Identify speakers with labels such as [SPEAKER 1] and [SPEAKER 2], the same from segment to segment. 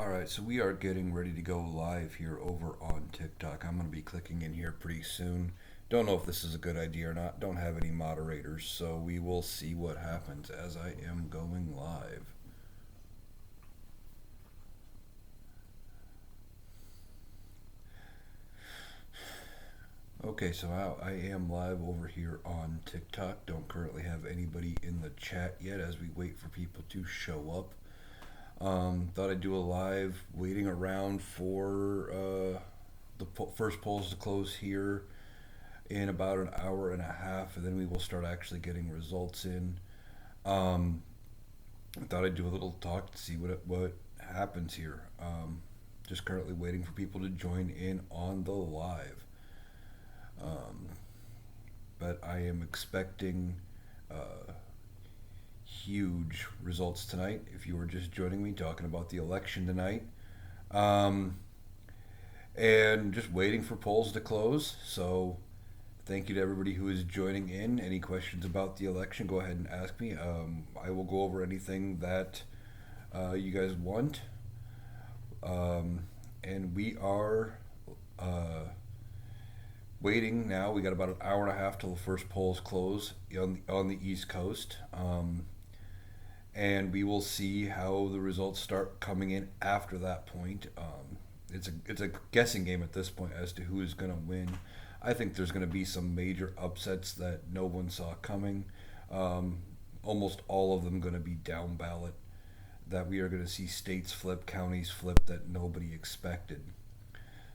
[SPEAKER 1] All right, so we are getting ready to go live here over on TikTok. I'm going to be clicking in here pretty soon. Don't know if this is a good idea or not. Don't have any moderators, so we will see what happens as I am going live. Okay, so I am live over here on TikTok. Don't currently have anybody in the chat yet as we wait for people to show up. Thought I'd do a live waiting around for the first polls to close here in about an hour and a half, and then we will start actually getting results in. Um, I thought I'd do a little talk to see what happens here. Just currently waiting for people to join in on the live. Um, but I am expecting uh, huge results tonight. If you were just joining me, talking about the election tonight, um, and just waiting for polls to close. So thank you to everybody who is joining in. Any questions about the election, go ahead and ask me. I will go over anything that you guys want. Um, and we are uh, waiting now. We got about an hour and a half till the first polls close on the East Coast. And we will see how the results start coming in after that point. It's a guessing game at this point as to who is going to win. I think there's going to be some major upsets that no one saw coming. Um, Almost all of them going to be down ballot. That we are going to see states flip, counties flip that nobody expected.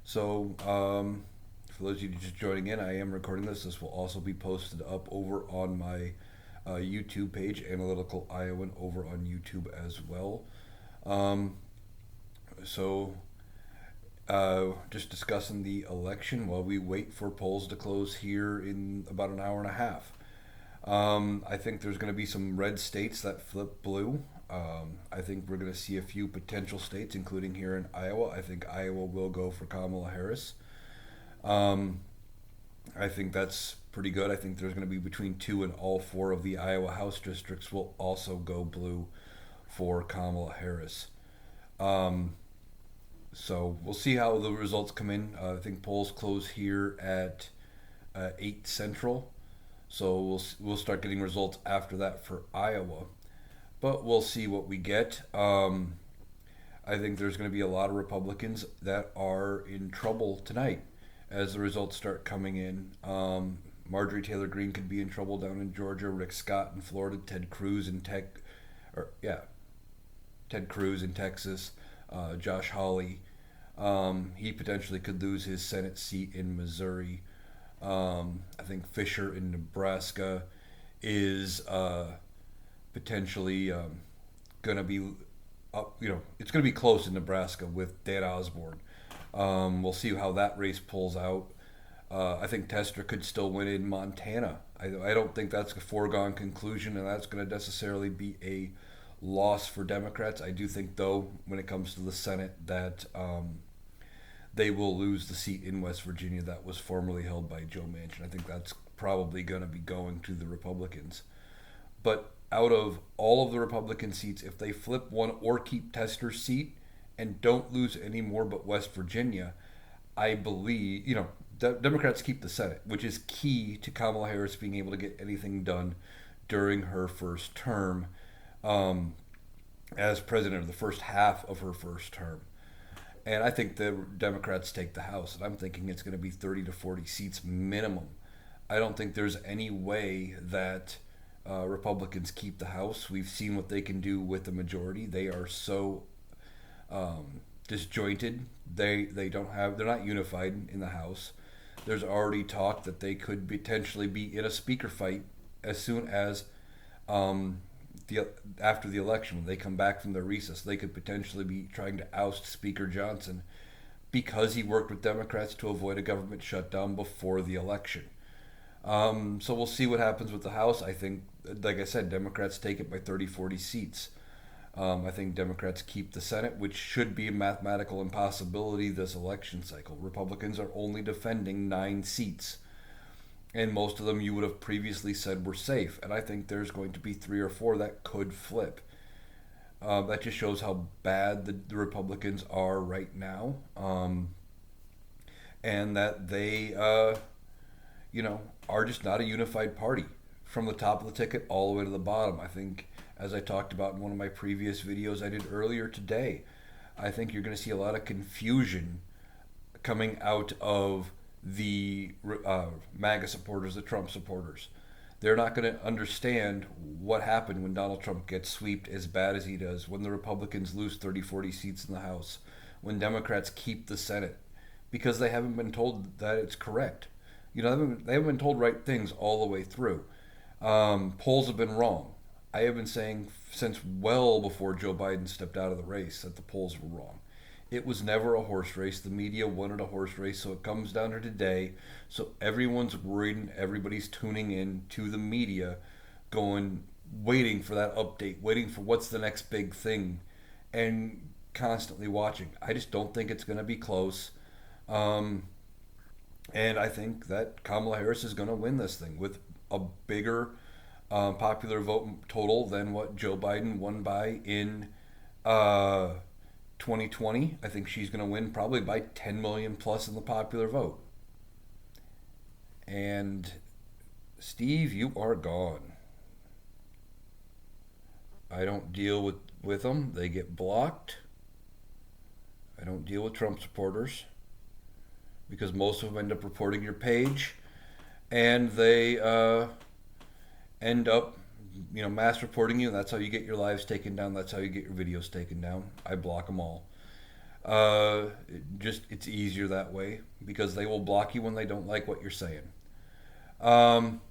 [SPEAKER 1] So, for those of you just joining in, I am recording this. This will also be posted up over on my YouTube page, Analytical Iowan, over on YouTube as well. Um, so, just discussing the election while we wait for polls to close here in about an hour and a half. I think there's going to be some red states that flip blue. I think we're going to see a few potential states, including here in Iowa. I think Iowa will go for Kamala Harris. Um, I think that's pretty good. I think there's going to be between two and all four of the Iowa House districts will also go blue for Kamala Harris. Um, so we'll see how the results come in. I think polls close here at 8 Central. So we'll start getting results after that for Iowa. But we'll see what we get. I think there's going to be a lot of Republicans that are in trouble tonight as the results start coming in. Marjorie Taylor Greene could be in trouble down in Georgia. Rick Scott in Florida. Ted Cruz in Texas. Josh Hawley. He potentially could lose his Senate seat in Missouri. I think Fisher in Nebraska is potentially going to be up. It's going to be close in Nebraska with Dan Osborne. We'll see how that race pulls out. I think Tester could still win in Montana. I don't think that's a foregone conclusion, and that's going to necessarily be a loss for Democrats. I do think, though, when it comes to the Senate, that they will lose the seat in West Virginia that was formerly held by Joe Manchin. I think that's probably going to be going to the Republicans. But out of all of the Republican seats, if they flip one or keep Tester's seat and don't lose any more but West Virginia, I believe, Democrats keep the Senate, which is key to Kamala Harris being able to get anything done during her first term um, as president, of the first half of her first term. And I think the Democrats take the House, and I'm thinking it's going to be 30 to 40 seats minimum. I don't think there's any way that Republicans keep the House. We've seen what they can do with the majority. They are so disjointed. They're not unified in the House. There's already talk that they could potentially be in a speaker fight as soon as um, after the election, when they come back from their recess. They could potentially be trying to oust Speaker Johnson because he worked with Democrats to avoid a government shutdown before the election. So we'll see what happens with the House. I think, like I said, Democrats take it by 30, 40 seats. I think Democrats keep the Senate, which should be a mathematical impossibility this election cycle. Republicans are only defending 9 seats, and most of them you would have previously said were safe. And I think there's going to be 3 or 4 that could flip. That just shows how bad the Republicans are right now, and that they, are just not a unified party from the top of the ticket all the way to the bottom. I think, as I talked about in one of my previous videos I did earlier today, I think you're going to see a lot of confusion coming out of the MAGA supporters, the Trump supporters. They're not going to understand what happened when Donald Trump gets swept as bad as he does, when the Republicans lose 30, 40 seats in the House, when Democrats keep the Senate, because they haven't been told that it's correct. They haven't been told right things all the way through. Polls have been wrong. I have been saying since well before Joe Biden stepped out of the race that the polls were wrong. It was never a horse race. The media wanted a horse race, so it comes down to today. So everyone's worried and everybody's tuning in to the media, going, waiting for that update, waiting for what's the next big thing, and constantly watching. I just don't think it's going to be close. And I think that Kamala Harris is going to win this thing with a bigger popular vote total than what Joe Biden won by in 2020. I think she's going to win probably by 10 million plus in the popular vote. And Steve, you are gone. I don't deal with them. They get blocked. I don't deal with Trump supporters because most of them end up reporting your page, and they end up, mass reporting you. And that's how you get your lives taken down. That's how you get your videos taken down. I block them all. It's easier that way because they will block you when they don't like what you're saying. And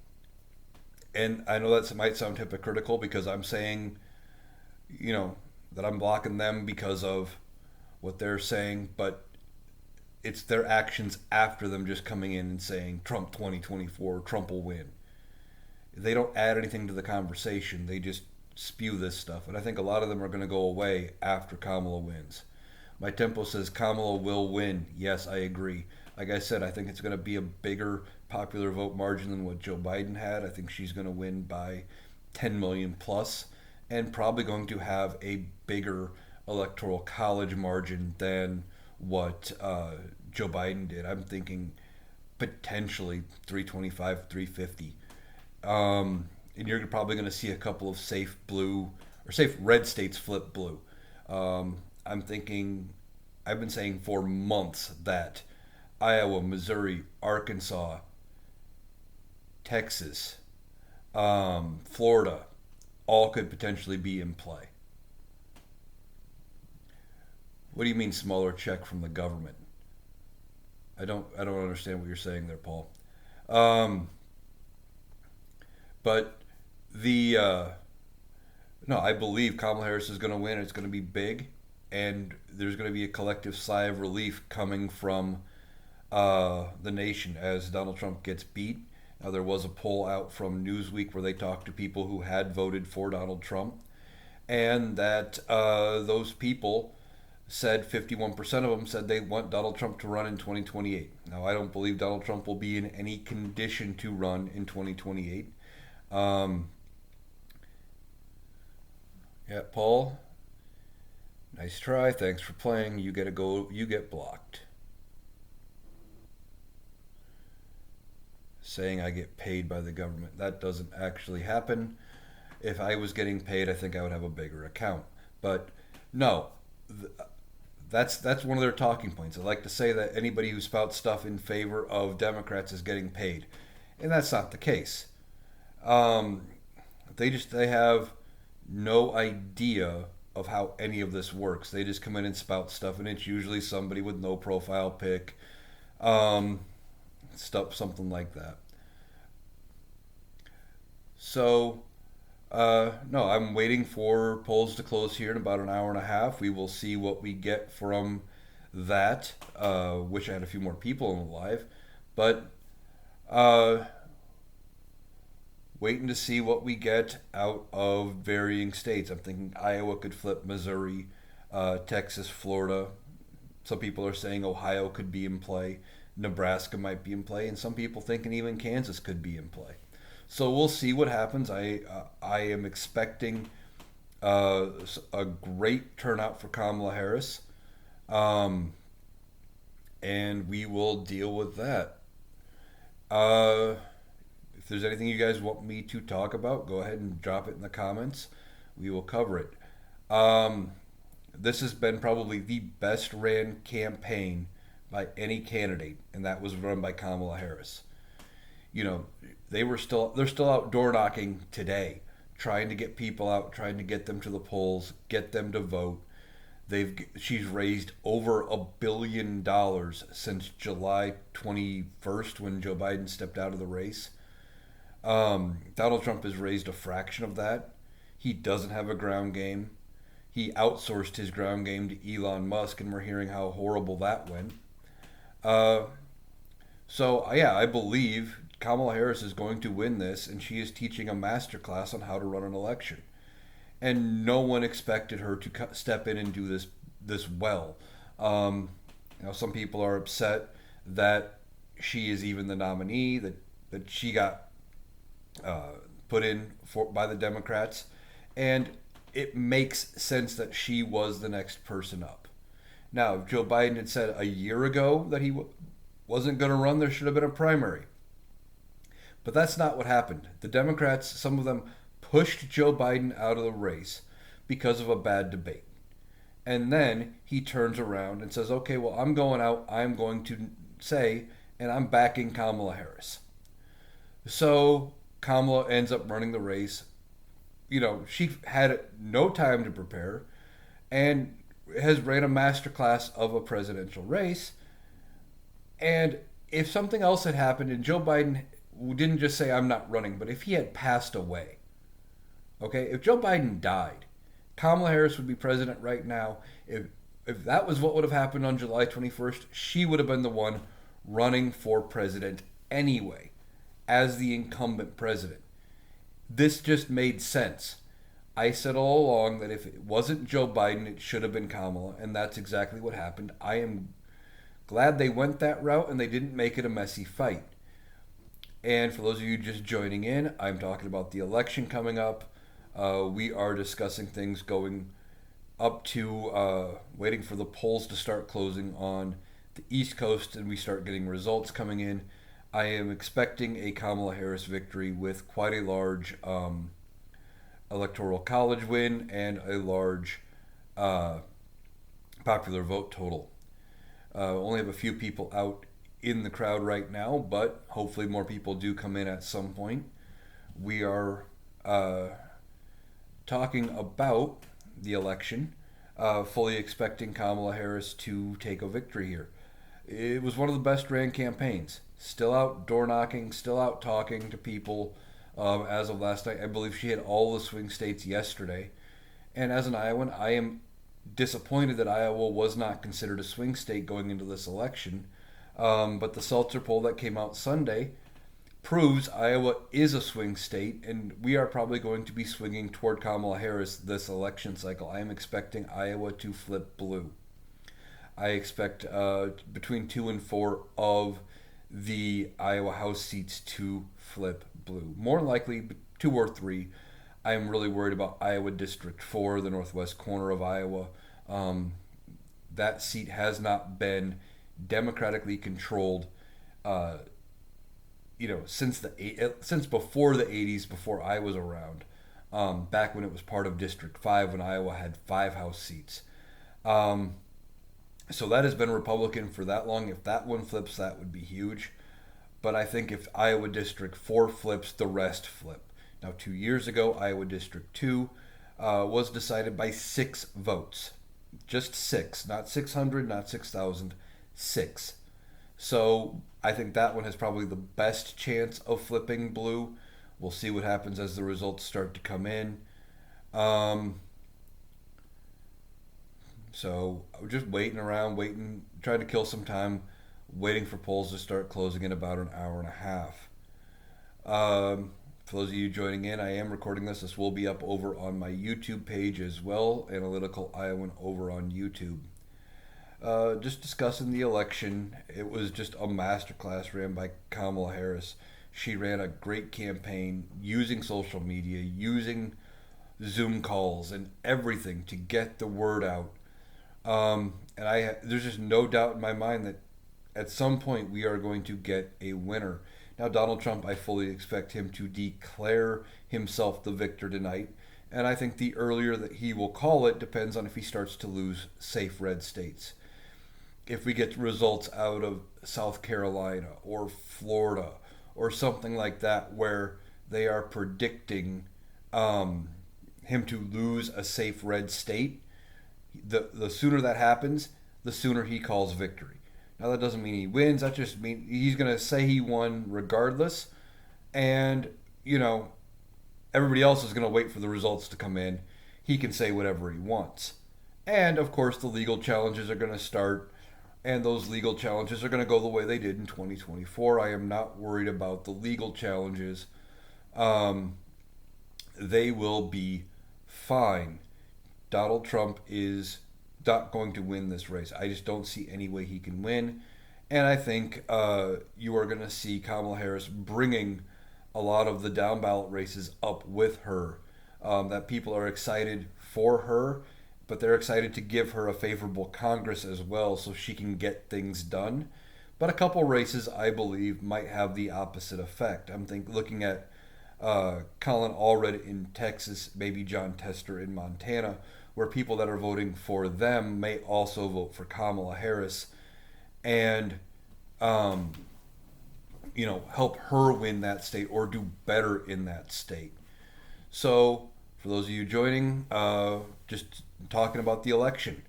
[SPEAKER 1] I know that might sound hypocritical because I'm saying, that I'm blocking them because of what they're saying, but it's their actions after them just coming in and saying Trump 2024, Trump will win. They don't add anything to the conversation. They just spew this stuff. And I think a lot of them are going to go away after Kamala wins. My tempo says Kamala will win. Yes, I agree. Like I said, I think it's going to be a bigger popular vote margin than what Joe Biden had. I think she's going to win by 10 million plus and probably going to have a bigger electoral college margin than what Joe Biden did. I'm thinking potentially 325, 350. And you're probably going to see a couple of safe blue or safe red states flip blue. I've been saying for months that Iowa, Missouri, Arkansas, Texas, Florida, all could potentially be in play. What do you mean smaller check from the government? I don't understand what you're saying there, Paul. But the no, I believe Kamala Harris is going to win. It's going to be big, and there's going to be a collective sigh of relief coming from the nation as Donald Trump gets beat. Now, there was a poll out from Newsweek where they talked to people who had voted for Donald Trump, and that those people said 51% of them said they want Donald Trump to run in 2028. Now, I don't believe Donald Trump will be in any condition to run in 2028. Yeah, Paul, nice try. Thanks for playing. You get a go. You get blocked. Saying I get paid by the government. That doesn't actually happen. If I was getting paid, I think I would have a bigger account. But no, that's one of their talking points. I like to say that anybody who spouts stuff in favor of Democrats is getting paid, and that's not the case. They have no idea of how any of this works. They just come in and spout stuff, and it's usually somebody with no profile pic, stuff, something like that. So, no, I'm waiting for polls to close here in about an hour and a half. We will see what we get from that. Wish I had a few more people in the live, but waiting to see what we get out of varying states. I'm thinking Iowa could flip Missouri, Texas, Florida. Some people are saying Ohio could be in play. Nebraska might be in play, and some people thinking even Kansas could be in play. So we'll see what happens. I am expecting A great turnout for Kamala Harris, um, and we will deal with that. Uh, if there's anything you guys want me to talk about, go ahead and drop it in the comments. We will cover it. Um, this has been probably the best ran campaign by any candidate, and that was run by Kamala Harris. You know, they're still out door knocking today, trying to get people out, trying to get them to the polls, get them to vote. She's raised over $1 billion since July 21st when Joe Biden stepped out of the race. Donald Trump has raised a fraction of that. He doesn't have a ground game. He outsourced his ground game to Elon Musk, and we're hearing how horrible that went. Uh, yeah, I believe Kamala Harris is going to win this, and she is teaching a masterclass on how to run an election. And no one expected her to step in and do this well. Some people are upset that she is even the nominee, that she got uh, put in by the Democrats, and it makes sense that she was the next person up. Now, if Joe Biden had said a year ago that he wasn't going to run, there should have been a primary. But that's not what happened. The Democrats, some of them, pushed Joe Biden out of the race because of a bad debate. And then he turns around and says, okay, well, I'm going out. I'm going to say, and I'm backing Kamala Harris. So Kamala ends up running the race. She had no time to prepare and has ran a masterclass of a presidential race. And if something else had happened and Joe Biden didn't just say, I'm not running, but if he had passed away, okay, if Joe Biden died, Kamala Harris would be president right now. If that was what would have happened on July 21st, she would have been the one running for president anyway, as the incumbent president. This just made sense. I said all along that if it wasn't Joe Biden, it should have been Kamala, and that's exactly what happened. I am glad they went that route and they didn't make it a messy fight. And for those of you just joining in, I'm talking about the election coming up. We are discussing things going up to waiting for the polls to start closing on the East Coast and we start getting results coming in. I am expecting a Kamala Harris victory with quite a large electoral college win and a large popular vote total. Only have a few people out in the crowd right now, but hopefully more people do come in at some point. We are talking about the election, fully expecting Kamala Harris to take a victory here. It was one of the best ran campaigns. Still out door knocking, still out talking to people. As of last night, I believe she had all the swing states yesterday. And as an Iowan, I am disappointed that Iowa was not considered a swing state going into this election. But the Seltzer poll that came out Sunday proves Iowa is a swing state, and we are probably going to be swinging toward Kamala Harris this election cycle. I am expecting Iowa to flip blue. I expect between 2 and 4 of the Iowa House seats to flip blue. More likely 2 or 3. I am really worried about Iowa District 4, the northwest corner of Iowa. That seat has not been democratically controlled, since before the '80s, before I was around. Back when it was part of District 5, when Iowa had 5 House seats. So that has been Republican for that long. If that one flips, that would be huge. But I think if Iowa District 4 flips, the rest flip. Now, 2 years ago, Iowa District 2 was decided by 6 votes. Just 6, not 600, not 6,000, 6. So I think that one has probably the best chance of flipping blue. We'll see what happens as the results start to come in. So we're just waiting around, trying to kill some time, waiting for polls to start closing in about an hour and a half. For those of you joining in, I am recording this. This will be up over on my YouTube page as well, Analytical Iowan over on YouTube. Just discussing the election. It was just a masterclass ran by Kamala Harris. She ran a great campaign using social media, using Zoom calls and everything to get the word out. And there's just no doubt in my mind that at some point we are going to get a winner. Now, Donald Trump, I fully expect him to declare himself the victor tonight. And I think the earlier that he will call it depends on if he starts to lose safe red states. If we get results out of South Carolina or Florida or something like that where they are predicting him to lose a safe red state, the sooner that happens, the sooner he calls victory. Now that doesn't mean he wins. That just means he's going to say he won regardless, and everybody else is going to wait for the results to come in. He can say whatever he wants, and of course the legal challenges are going to start, and those legal challenges are going to go the way they did in 2024. I am not worried about the legal challenges. They will be fine. Donald Trump is not going to win this race. I just don't see any way he can win. And I think you are going to see Kamala Harris bringing a lot of the down ballot races up with her. That people are excited for her, but they're excited to give her a favorable Congress as well so she can get things done. But a couple races, I believe, might have the opposite effect. I'm looking at Colin Allred in Texas, maybe John Tester in Montana, where people that are voting for them may also vote for Kamala Harris and, help her win that state or do better in that state. So, for those of you joining, just talking about the election,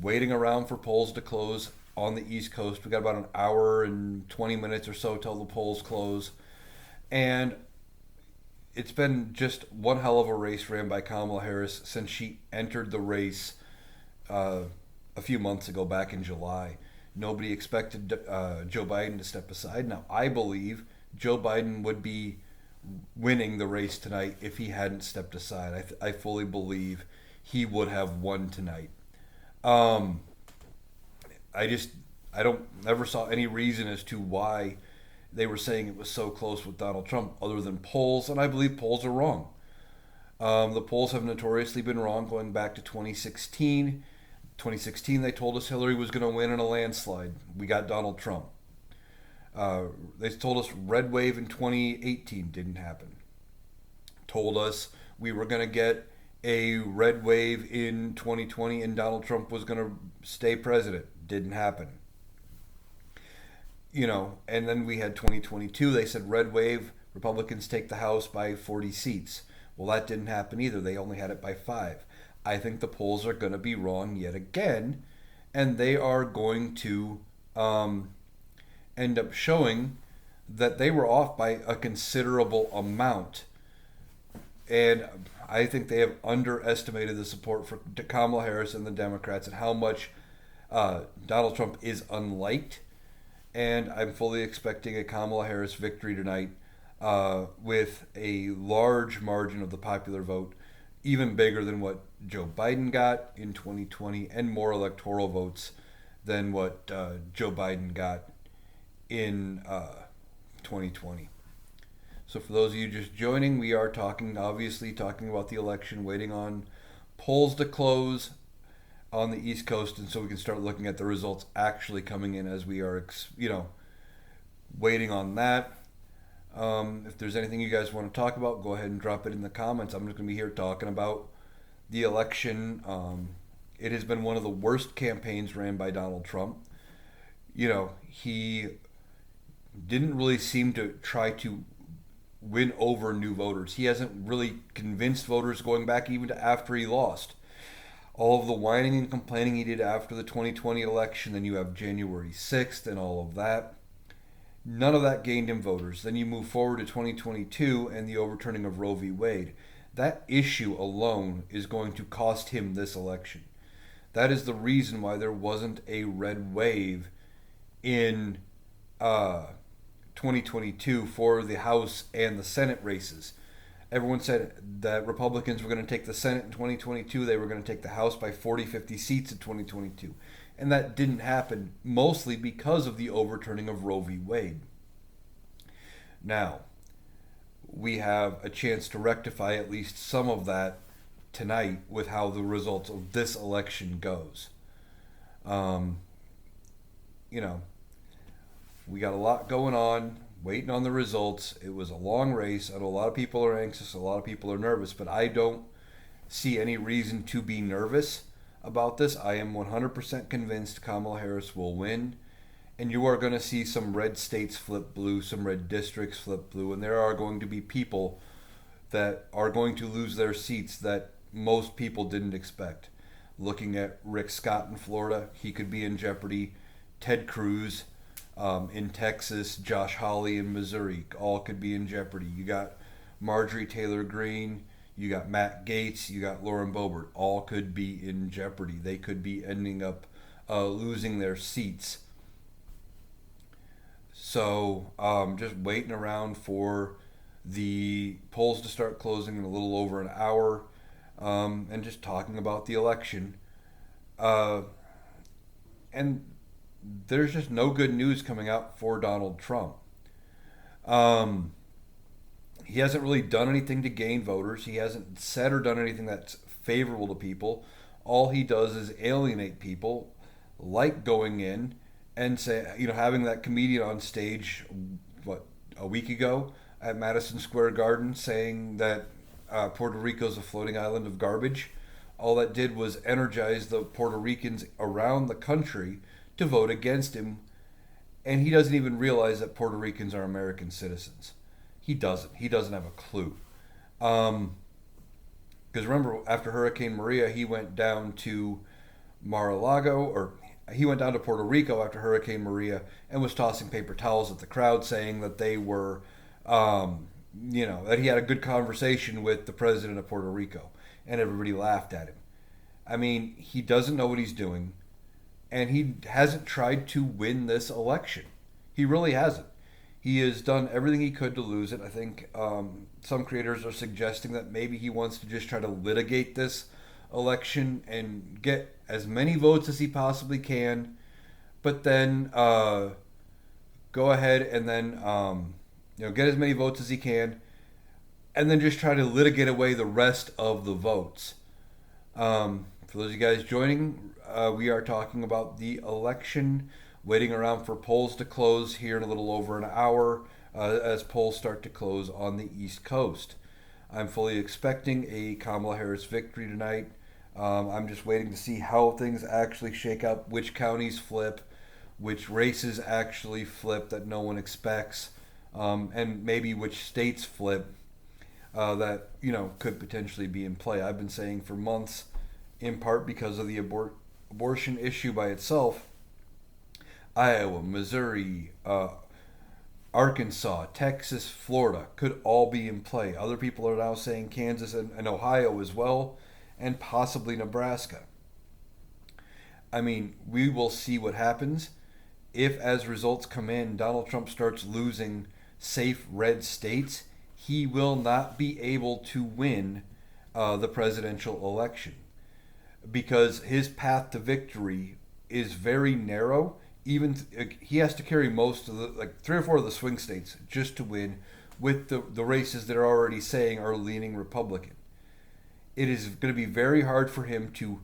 [SPEAKER 1] waiting around for polls to close on the East Coast. We got about an hour and 20 minutes or so till the polls close. And it's been just one hell of a race ran by Kamala Harris since she entered the race a few months ago, back in July. Nobody expected Joe Biden to step aside. Now, I believe Joe Biden would be winning the race tonight if he hadn't stepped aside. I fully believe he would have won tonight. I never saw any reason as to why they were saying it was so close with Donald Trump other than polls, and I believe polls are wrong. The polls have notoriously been wrong going back to 2016. 2016, they told us Hillary was going to win in a landslide. We got Donald Trump. They told us red wave in 2018 didn't happen. Told us we were going to get a red wave in 2020 and Donald Trump was going to stay president. Didn't happen. And then we had 2022. They said red wave, Republicans take the House by 40 seats. Well, that didn't happen either. They only had it by 5. I think the polls are going to be wrong yet again, and they are going to end up showing that they were off by a considerable amount. And I think they have underestimated the support for Kamala Harris and the Democrats and how much Donald Trump is unliked. And I'm fully expecting a Kamala Harris victory tonight with a large margin of the popular vote, even bigger than what Joe Biden got in 2020 and more electoral votes than what Joe Biden got in 2020. So for those of you just joining, we are obviously talking about the election, waiting on polls to close on the East Coast, and so we can start looking at the results actually coming in as we are, waiting on that. If there's anything you guys want to talk about, go ahead and drop it in the comments. I'm just going to be here talking about the election. It has been one of the worst campaigns ran by Donald Trump. He didn't really seem to try to win over new voters. He hasn't really convinced voters going back even to after he lost. All of the whining and complaining he did after the 2020 election, then you have January 6th and all of that. None of that gained him voters. Then you move forward to 2022 and the overturning of Roe v. Wade. That issue alone is going to cost him this election. That is the reason why there wasn't a red wave in 2022 for the House and the Senate races. Everyone said that Republicans were going to take the Senate in 2022. They were going to take the House by 40, 50 seats in 2022. And that didn't happen, mostly because of the overturning of Roe v. Wade. Now, we have a chance to rectify at least some of that tonight with how the results of this election goes. Um, you know, we got a lot going on, waiting on the results. It was a long race. I know a lot of people are anxious, a lot of people are nervous, but I don't see any reason to be nervous about this. I am 100% convinced Kamala Harris will win. And you are going to see some red states flip blue, some red districts flip blue, and there are going to be people that are going to lose their seats that most people didn't expect. Looking at Rick Scott in Florida, he could be in jeopardy. Ted Cruz in Texas, Josh Hawley in Missouri, all could be in jeopardy. You got Marjorie Taylor Greene, you got Matt Gaetz, you got Lauren Boebert, all could be in jeopardy. They could be ending up losing their seats. So just waiting around for the polls to start closing in a little over an hour, and just talking about the election. And there's just no good news coming out for Donald Trump. Um, he hasn't really done anything to gain voters. He hasn't said or done anything that's favorable to people. All he does is alienate people, like going in and say, having that comedian on stage, what, a week ago at Madison Square Garden saying that Puerto Rico's a floating island of garbage. All that did was energize the Puerto Ricans around the country to vote against him. And he doesn't even realize that Puerto Ricans are American citizens. He doesn't. He doesn't have a clue. Because remember, after Hurricane Maria, he went down to Mar-a-Lago, or he went down to Puerto Rico after Hurricane Maria and was tossing paper towels at the crowd, saying that they were, that he had a good conversation with the president of Puerto Rico, and everybody laughed at him. I mean, he doesn't know what he's doing, and he hasn't tried to win this election. He really hasn't. He has done everything he could to lose it. I think some creators are suggesting that maybe he wants to just try to litigate this election and get as many votes as he possibly can, but then go ahead and then get as many votes as he can, and then just try to litigate away the rest of the votes. For those of you guys joining, we are talking about the election, waiting around for polls to close here in a little over an hour as polls start to close on the East Coast. I'm fully expecting a Kamala Harris victory tonight. I'm just waiting to see how things actually shake out, which counties flip, which races actually flip that no one expects, and maybe which states flip that could potentially be in play. I've been saying for months, in part because of the abortion issue by itself, Iowa, Missouri, Arkansas, Texas, Florida could all be in play. Other people are now saying Kansas and Ohio as well, and possibly Nebraska. I mean, we will see what happens. If, as results come in, Donald Trump starts losing safe red states, he will not be able to win the presidential election, because his path to victory is very narrow. Even he has to carry most of the 3 or 4 of the swing states just to win, with the races that are already saying are leaning Republican. It is going to be very hard for him to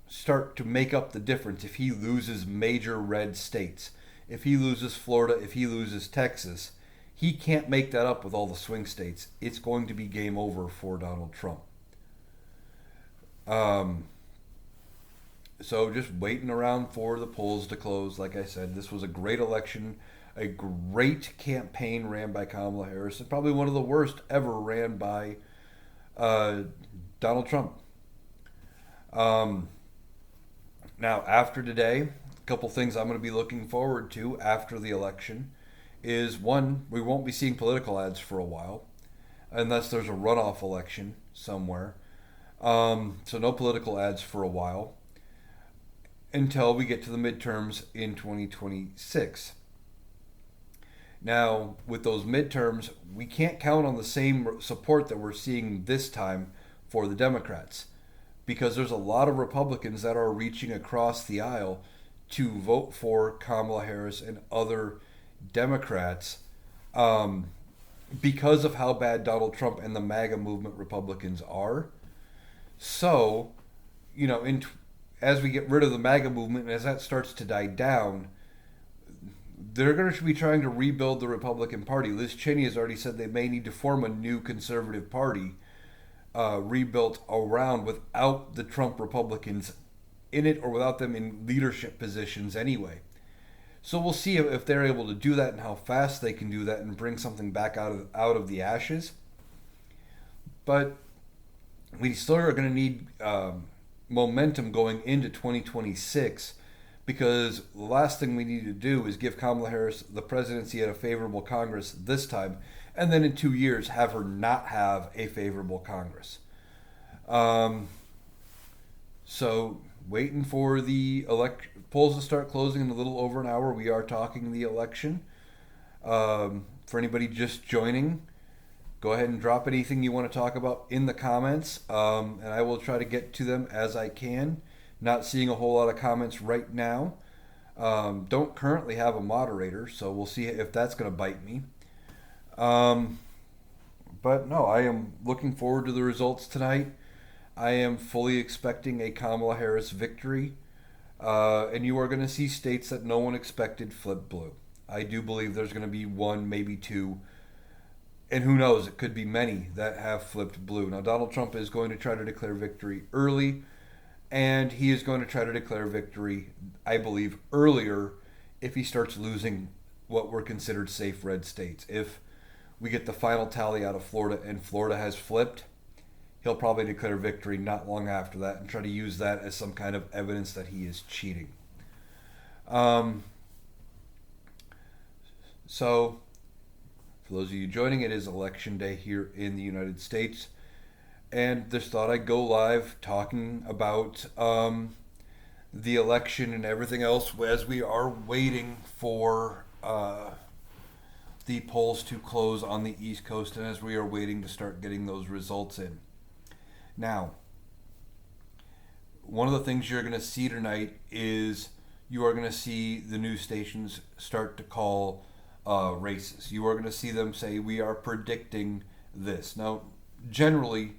[SPEAKER 1] start to make up the difference if he loses major red states. If he loses Florida, if he loses Texas, he can't make that up with all the swing states. It's going to be game over for Donald Trump. So just waiting around for the polls to close. Like I said, this was a great election, a great campaign ran by Kamala Harris, and probably one of the worst ever ran by Donald Trump. Now, after today, a couple things I'm going to be looking forward to after the election is, one, we won't be seeing political ads for a while, unless there's a runoff election somewhere. So no political ads for a while, until we get to the midterms in 2026. Now, with those midterms, we can't count on the same support that we're seeing this time for the Democrats, because there's a lot of Republicans that are reaching across the aisle to vote for Kamala Harris and other Democrats because of how bad Donald Trump and the MAGA movement Republicans are. So, you know, as we get rid of the MAGA movement and as that starts to die down, they're going to be trying to rebuild the Republican Party. Liz Cheney has already said they may need to form a new conservative party rebuilt around without the Trump Republicans in it or without them in leadership positions anyway. So we'll see if they're able to do that and how fast they can do that and bring something back out of the ashes. But we still are going to need momentum going into 2026 because the last thing we need to do is give Kamala Harris the presidency at a favorable Congress this time, and then in 2 years have her not have a favorable Congress. So waiting for the polls to start closing in a little over an hour. We are talking the election. For anybody just joining, go ahead and drop anything you want to talk about in the comments, and I will try to get to them as I can. Not seeing a whole lot of comments right now. Don't currently have a moderator, so we'll see if that's going to bite me. But no, I am looking forward to the results tonight. I am fully expecting a Kamala Harris victory. And you are going to see states that no one expected flip blue. I do believe there's going to be one, maybe two, and who knows, it could be many that have flipped blue. Now, Donald Trump is going to try to declare victory early, and he is going to try to declare victory, I believe, earlier if he starts losing what were considered safe red states. If we get the final tally out of Florida and Florida has flipped, he'll probably declare victory not long after that and try to use that as some kind of evidence that he is cheating. So, for those of you joining, it is election day here in the United States. And just thought I'd go live talking about the election and everything else as we are waiting for the polls to close on the East Coast and as we are waiting to start getting those results in. Now, one of the things you're going to see tonight is you are going to see the news stations start to call races. You are going to see them say, we are predicting this. Now, generally,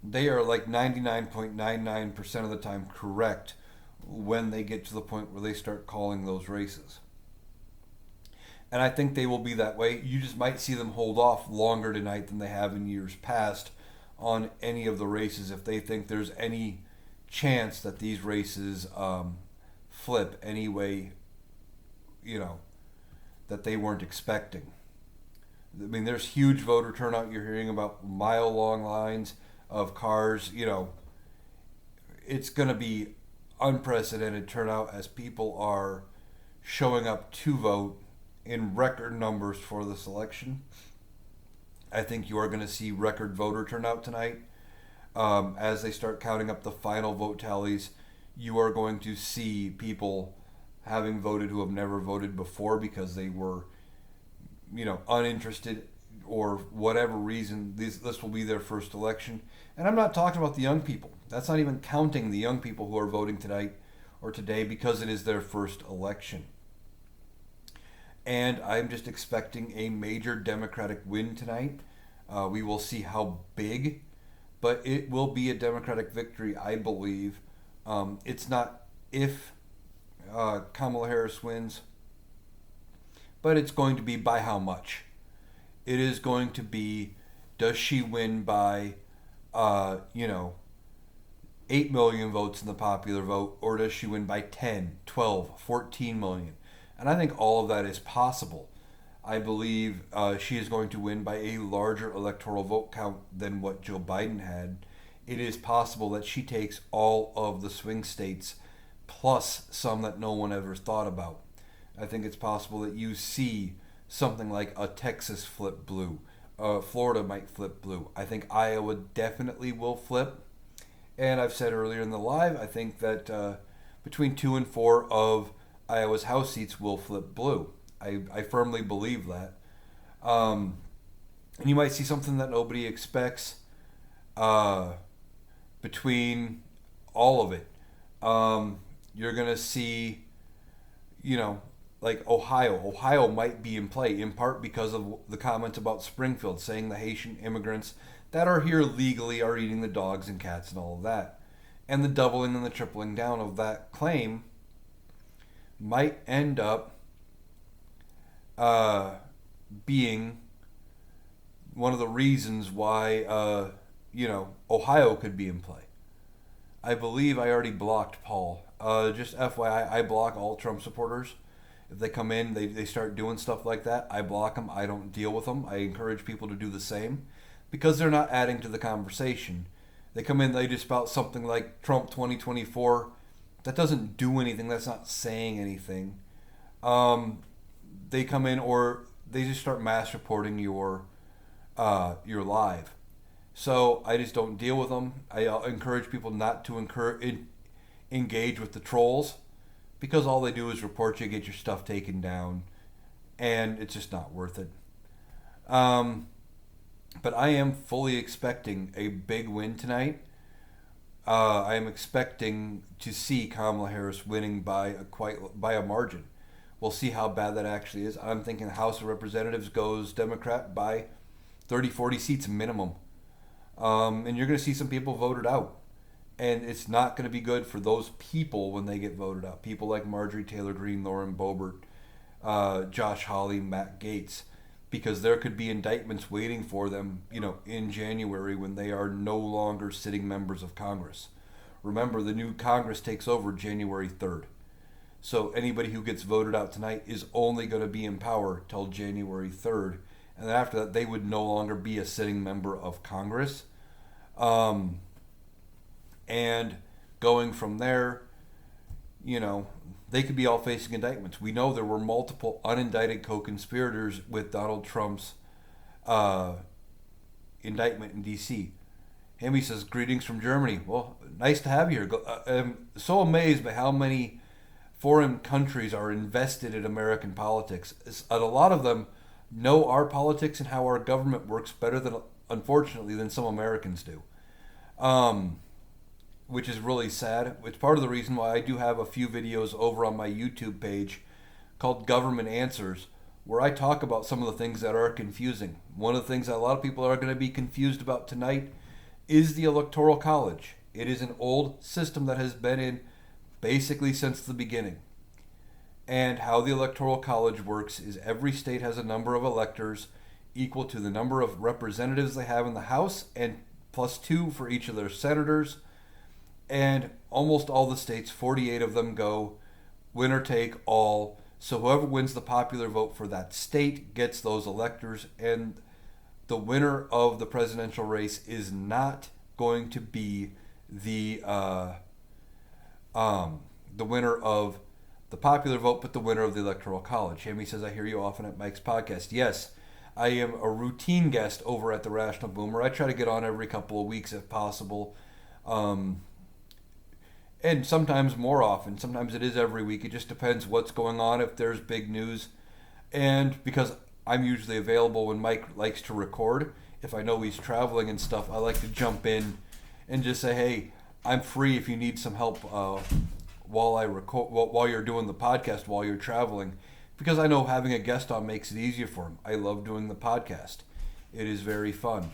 [SPEAKER 1] they are like 99.99% of the time correct when they get to the point where they start calling those races. And I think they will be that way. You just might see them hold off longer tonight than they have in years past on any of the races if they think there's any chance that these races flip anyway, you know, that they weren't expecting. I mean, there's huge voter turnout. You're hearing about mile-long lines of cars. You know, it's going to be unprecedented turnout as people are showing up to vote in record numbers for this election. I think you are going to see record voter turnout tonight. As they start counting up the final vote tallies, you are going to see people having voted who have never voted before because they were, you know, uninterested or whatever reason. This will be their first election. And I'm not talking about the young people. That's not even counting the young people who are voting tonight or today because it is their first election. And I'm just expecting a major Democratic win tonight. We will see how big, but it will be a Democratic victory, I believe. It's not if Kamala Harris wins, but it's going to be by how much. It is going to be, does she win by, 8 million votes in the popular vote, or does she win by 10, 12, 14 million? And I think all of that is possible. I believe she is going to win by a larger electoral vote count than what Joe Biden had. It is possible that she takes all of the swing states plus some that no one ever thought about. I think it's possible that you see something like a Texas flip blue. Florida might flip blue. I think Iowa definitely will flip. And I've said earlier in the live, I think that between 2 and 4 of Iowa's House seats will flip blue. I firmly believe that. And you might see something that nobody expects between all of it. You're going to see, like Ohio might be in play in part because of the comments about Springfield saying the Haitian immigrants that are here legally are eating the dogs and cats and all of that. And the doubling and the tripling down of that claim might end up being one of the reasons why, Ohio could be in play. I believe I already blocked Paul. Just FYI, I block all Trump supporters. If they come in, they start doing stuff like that, I block them. I don't deal with them. I encourage people to do the same because they're not adding to the conversation. They come in, they just spout something like Trump 2024. That doesn't do anything. That's not saying anything. They come in or they just start mass reporting your live. So I just don't deal with them. I encourage people not to engage with the trolls because all they do is report you, get your stuff taken down, and it's just not worth it. But I am fully expecting a big win tonight. I am expecting to see Kamala Harris winning by a margin. We'll see how bad that actually is. I'm thinking the House of Representatives goes Democrat by 30, 40 seats minimum. And you're going to see some people voted out. And it's not going to be good for those people when they get voted out. People like Marjorie Taylor Greene, Lauren Boebert, Josh Hawley, Matt Gaetz. Because there could be indictments waiting for them, in January when they are no longer sitting members of Congress. Remember, the new Congress takes over January 3rd. So anybody who gets voted out tonight is only going to be in power till January 3rd. And then after that, they would no longer be a sitting member of Congress. And going from there, they could be all facing indictments. We know there were multiple unindicted co-conspirators with Donald Trump's indictment in D.C. Hammy says, greetings from Germany. Well, nice to have you here. I'm so amazed by how many foreign countries are invested in American politics. And a lot of them know our politics and how our government works better than, unfortunately, than some Americans do. Which is really sad. It's part of the reason why I do have a few videos over on my YouTube page called Government Answers, where I talk about some of the things that are confusing. One of the things that a lot of people are going to be confused about tonight is the Electoral College. It is an old system that has been in basically since the beginning. And how the Electoral College works is every state has a number of electors equal to the number of representatives they have in the House and plus 2 for each of their senators. And almost all the states, 48 of them, go winner take all. So whoever wins the popular vote for that state gets those electors. And the winner of the presidential race is not going to be the winner of the popular vote, but the winner of the Electoral College. Hammy says, I hear you often at Mike's podcast. Yes, I am a routine guest over at the Rational Boomer. I try to get on every couple of weeks if possible. And sometimes more often. Sometimes it is every week. It just depends what's going on, if there's big news. And because I'm usually available when Mike likes to record, if I know he's traveling and stuff, I like to jump in and just say, hey, I'm free if you need some help while I record, while you're doing the podcast, while you're traveling. Because I know having a guest on makes it easier for him. I love doing the podcast. It is very fun.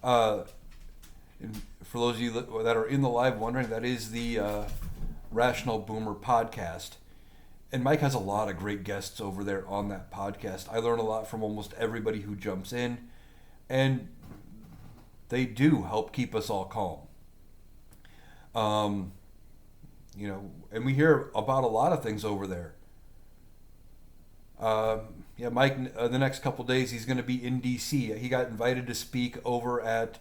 [SPEAKER 1] For those of you that are in the live wondering, that is the Rational Boomer podcast. And Mike has a lot of great guests over there on that podcast. I learn a lot from almost everybody who jumps in. And they do help keep us all calm. And we hear about a lot of things over there. Mike, the next couple days, he's going to be in D.C. He got invited to speak over at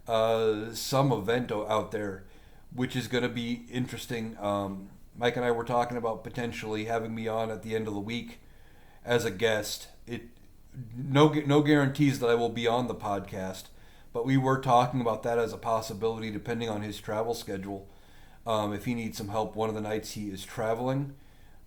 [SPEAKER 1] some event out there, which is going to be interesting. Mike and I were talking about potentially having me on at the end of the week as a guest. No guarantees that I will be on the podcast, but we were talking about that as a possibility depending on his travel schedule. If he needs some help one of the nights he is traveling,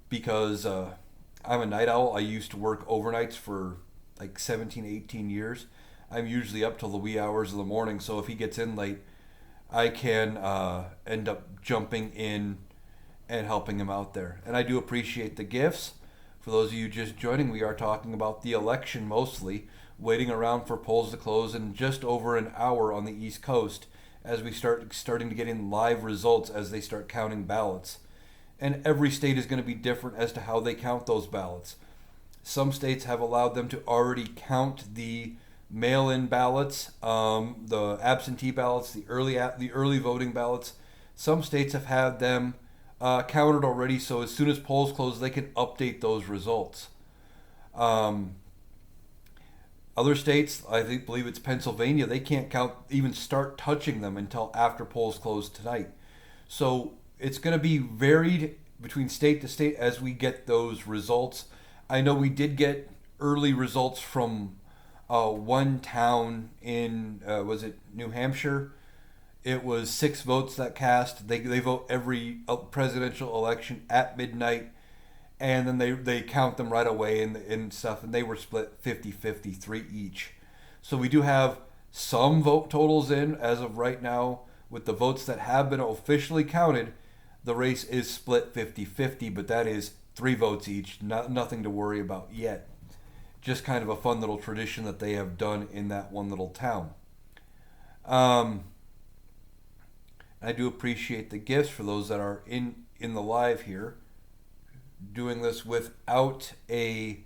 [SPEAKER 1] because I'm a night owl. I used to work overnights for like 17, 18 years. I'm usually up till the wee hours of the morning, so if he gets in late, I can end up jumping in and helping him out there. And I do appreciate the gifts, For those of you just joining, we are talking about the election mostly, waiting around for polls to close in just over an hour on the East Coast as we starting to get in live results as they start counting ballots. And every state is going to be different as to how they count those ballots. Some states have allowed them to already count the mail-in ballots, the absentee ballots, the early voting ballots. Some states have had them counted already, so as soon as polls close, they can update those results. Other states, believe it's Pennsylvania, they can't even start touching them until after polls close tonight. So it's going to be varied between state to state as we get those results. I know we did get early results from one town in, was it New Hampshire? It was 6 votes that cast. They vote every presidential election at midnight, and then they count them right away and stuff, and they were split 50-50, 3 each. So we do have some vote totals in as of right now. With the votes that have been officially counted, the race is split 50-50, but that is 3 votes each, nothing to worry about yet. Just kind of a fun little tradition that they have done in that one little town. I do appreciate the gifts for those that are in the live here. Doing this without a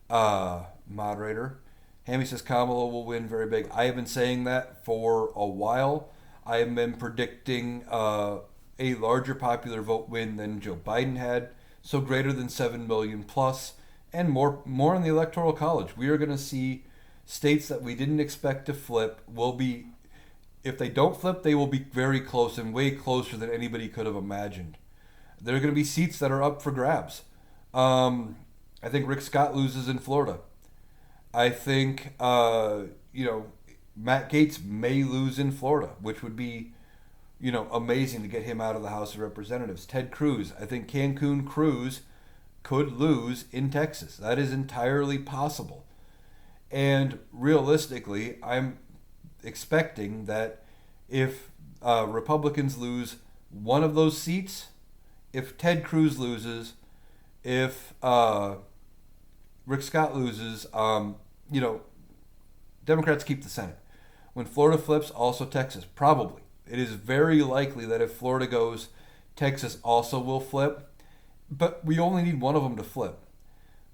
[SPEAKER 1] moderator. Hammy says Kamala will win very big. I have been saying that for a while. I have been predicting a larger popular vote win than Joe Biden had, so greater than 7 million plus, and more in the Electoral College. We are going to see states that we didn't expect to flip will be, if they don't flip, they will be very close and way closer than anybody could have imagined. There are going to be seats that are up for grabs. I think Rick Scott loses in Florida. I think, Matt Gaetz may lose in Florida, which would be, amazing to get him out of the House of Representatives. Ted Cruz. I think Cancun Cruz could lose in Texas. That is entirely possible. And realistically, I'm expecting that if Republicans lose one of those seats, if Ted Cruz loses, if Rick Scott loses, Democrats keep the Senate. When Florida flips, also Texas, probably. It is very likely that if Florida goes, Texas also will flip, but we only need one of them to flip.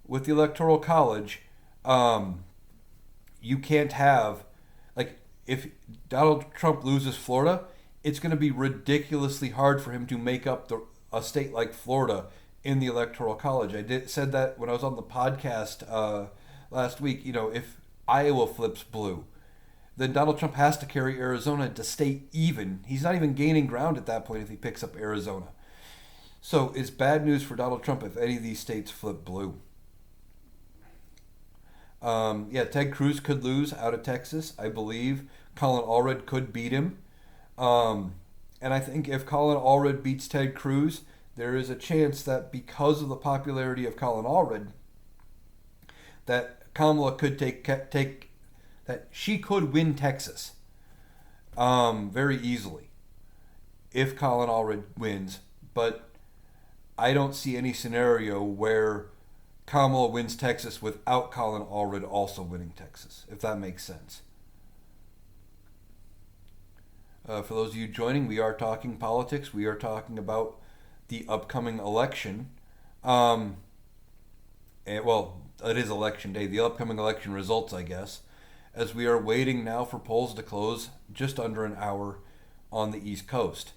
[SPEAKER 1] With the Electoral College, you can't have, if Donald Trump loses Florida, it's going to be ridiculously hard for him to make up a state like Florida in the Electoral College. I said that when I was on the podcast last week. If Iowa flips blue, then Donald Trump has to carry Arizona to stay even. He's not even gaining ground at that point if he picks up Arizona. So it's bad news for Donald Trump if any of these states flip blue. Ted Cruz could lose out of Texas. I believe Colin Allred could beat him. And I think if Colin Allred beats Ted Cruz, there is a chance that because of the popularity of Colin Allred, that Kamala could that she could win Texas very easily if Colin Allred wins. But I don't see any scenario where Kamala wins Texas without Colin Allred also winning Texas, if that makes sense. For those of you joining, we are talking politics. We are talking about the upcoming election. It is election day. The upcoming election results, I guess, as we are waiting now for polls to close just under an hour on the East Coast.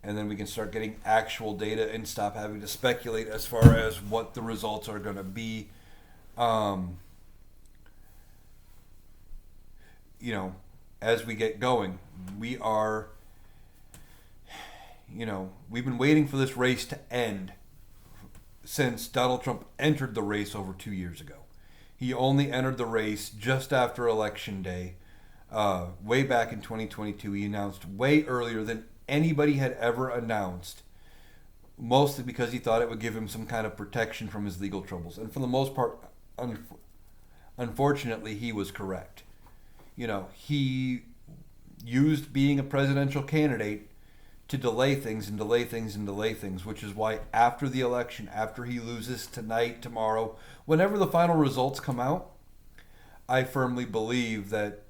[SPEAKER 1] And then we can start getting actual data and stop having to speculate as far as what the results are going to be. As we get going, we've been waiting for this race to end since Donald Trump entered the race over 2 years ago. He only entered the race just after Election Day, way back in 2022. He announced way earlier than anybody had ever announced, mostly because he thought it would give him some kind of protection from his legal troubles. And for the most part, unfortunately, he was correct. He used being a presidential candidate to delay things and delay things and delay things, which is why after the election, after he loses tonight, tomorrow, whenever the final results come out, I firmly believe that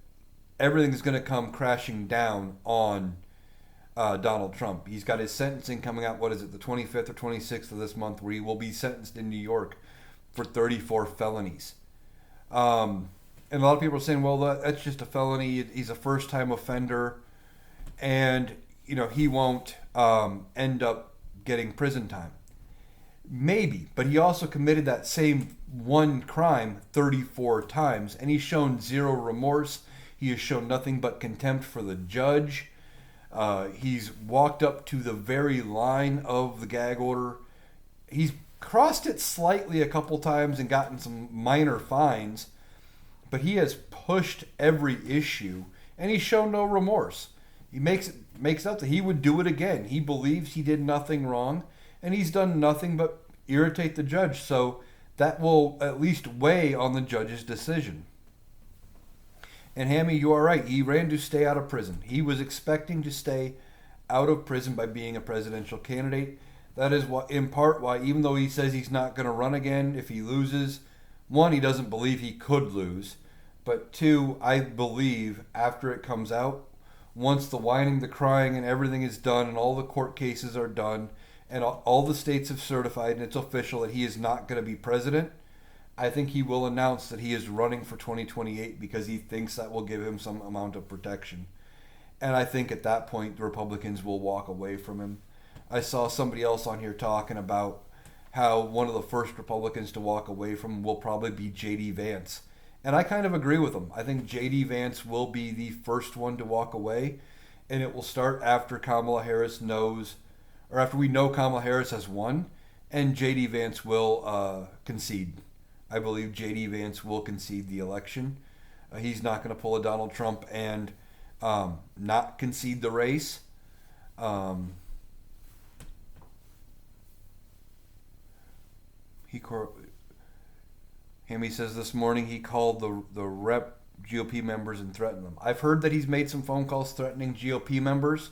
[SPEAKER 1] everything's going to come crashing down on Donald Trump. He's got his sentencing coming out, what is it, the 25th or 26th of this month, where he will be sentenced in New York for 34 felonies. And a lot of people are saying, well, that's just a felony. He's a first-time offender. And, he won't end up getting prison time. Maybe, but he also committed that same one crime 34 times, and he's shown zero remorse. He has shown nothing but contempt for the judge. He's walked up to the very line of the gag order. He's crossed it slightly a couple times and gotten some minor fines, but he has pushed every issue, and he's shown no remorse. He makes out that he would do it again. He believes he did nothing wrong, and he's done nothing but irritate the judge. So that will at least weigh on the judge's decision. And Hammy, you are right. He ran to stay out of prison. He was expecting to stay out of prison by being a presidential candidate. That is why, in part, why even though he says he's not going to run again if he loses, one, he doesn't believe he could lose. But two, I believe after it comes out, once the whining, the crying, and everything is done, and all the court cases are done, and all the states have certified, and it's official that he is not going to be president, I think he will announce that he is running for 2028 because he thinks that will give him some amount of protection. And I think at that point, the Republicans will walk away from him. I saw somebody else on here talking about how one of the first Republicans to walk away from him will probably be J.D. Vance. And I kind of agree with him. I think J.D. Vance will be the first one to walk away, and it will start after Kamala Harris knows, or after we know Kamala Harris has won, and J.D. Vance will concede. I believe J.D. Vance will concede the election. He's not going to pull a Donald Trump and not concede the race. Hammy says this morning he called the rep GOP members and threatened them. I've heard that he's made some phone calls threatening GOP members,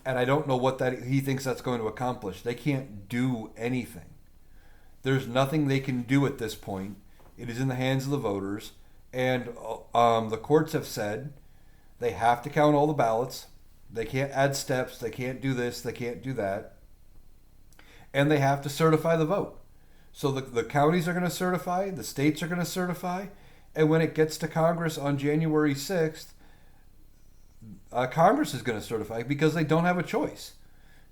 [SPEAKER 1] and I don't know what that he thinks that's going to accomplish. They can't do anything. There's nothing they can do at this point. It is in the hands of the voters, and the courts have said they have to count all the ballots. They can't add steps. They can't do this. They can't do that. And they have to certify the vote. So the counties are going to certify, the states are going to certify, and when it gets to Congress on January 6th, Congress is going to certify because they don't have a choice.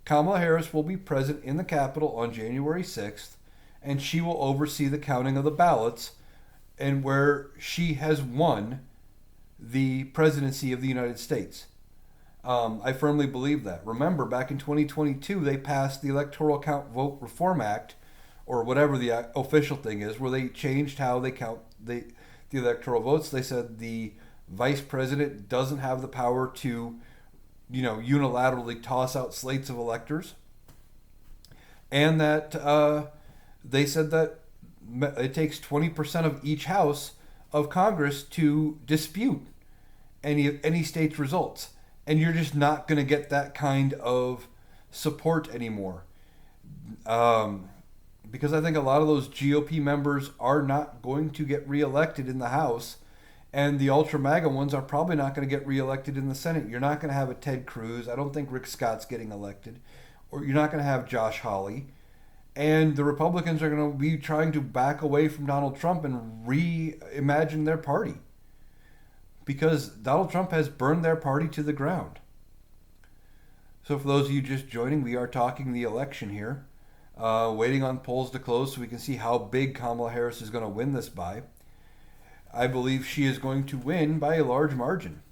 [SPEAKER 1] Kamala Harris will be present in the Capitol on January 6th, and she will oversee the counting of the ballots, and where she has won the presidency of the United States. I firmly believe that. Remember, back in 2022, they passed the Electoral Count Vote Reform Act, or whatever the official thing is, where they changed how they count the electoral votes. They said the vice president doesn't have the power to, unilaterally toss out slates of electors. And that they said that it takes 20% of each house of Congress to dispute any state's results. And you're just not going to get that kind of support anymore. Because I think a lot of those GOP members are not going to get reelected in the House, and the ultra MAGA ones are probably not going to get reelected in the Senate. You're not going to have a Ted Cruz. I don't think Rick Scott's getting elected, or you're not going to have Josh Hawley. And the Republicans are going to be trying to back away from Donald Trump and reimagine their party, because Donald Trump has burned their party to the ground. So for those of you just joining, we are talking the election here. Waiting on polls to close so we can see how big Kamala Harris is going to win this by. I believe she is going to win by a large margin.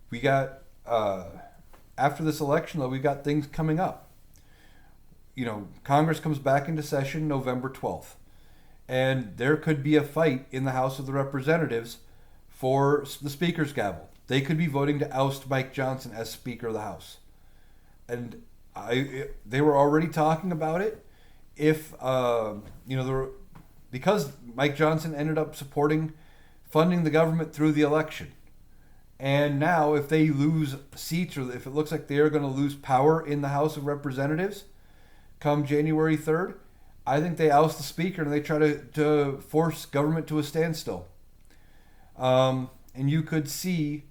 [SPEAKER 1] We got, after this election, though, we got things coming up. Congress comes back into session November 12th. And there could be a fight in the House of the Representatives for the Speaker's gavel. They could be voting to oust Mike Johnson as Speaker of the House. And they were already talking about it. If because Mike Johnson ended up funding the government through the election, And now, if they lose seats, or if it looks like they are going to lose power in the House of Representatives come January 3rd, I think they oust the Speaker and they try to force government to a standstill. And you could see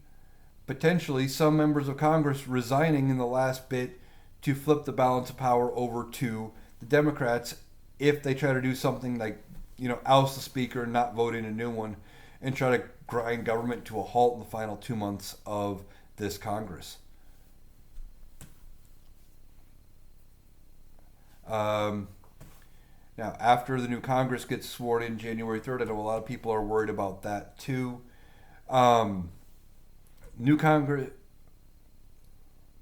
[SPEAKER 1] potentially some members of Congress resigning in the last bit to flip the balance of power over to the Democrats if they try to do something like, oust the Speaker and not vote in a new one and try to grind government to a halt in the final 2 months of this Congress. Now, after the new Congress gets sworn in January 3rd, I know a lot of people are worried about that too. New Congress,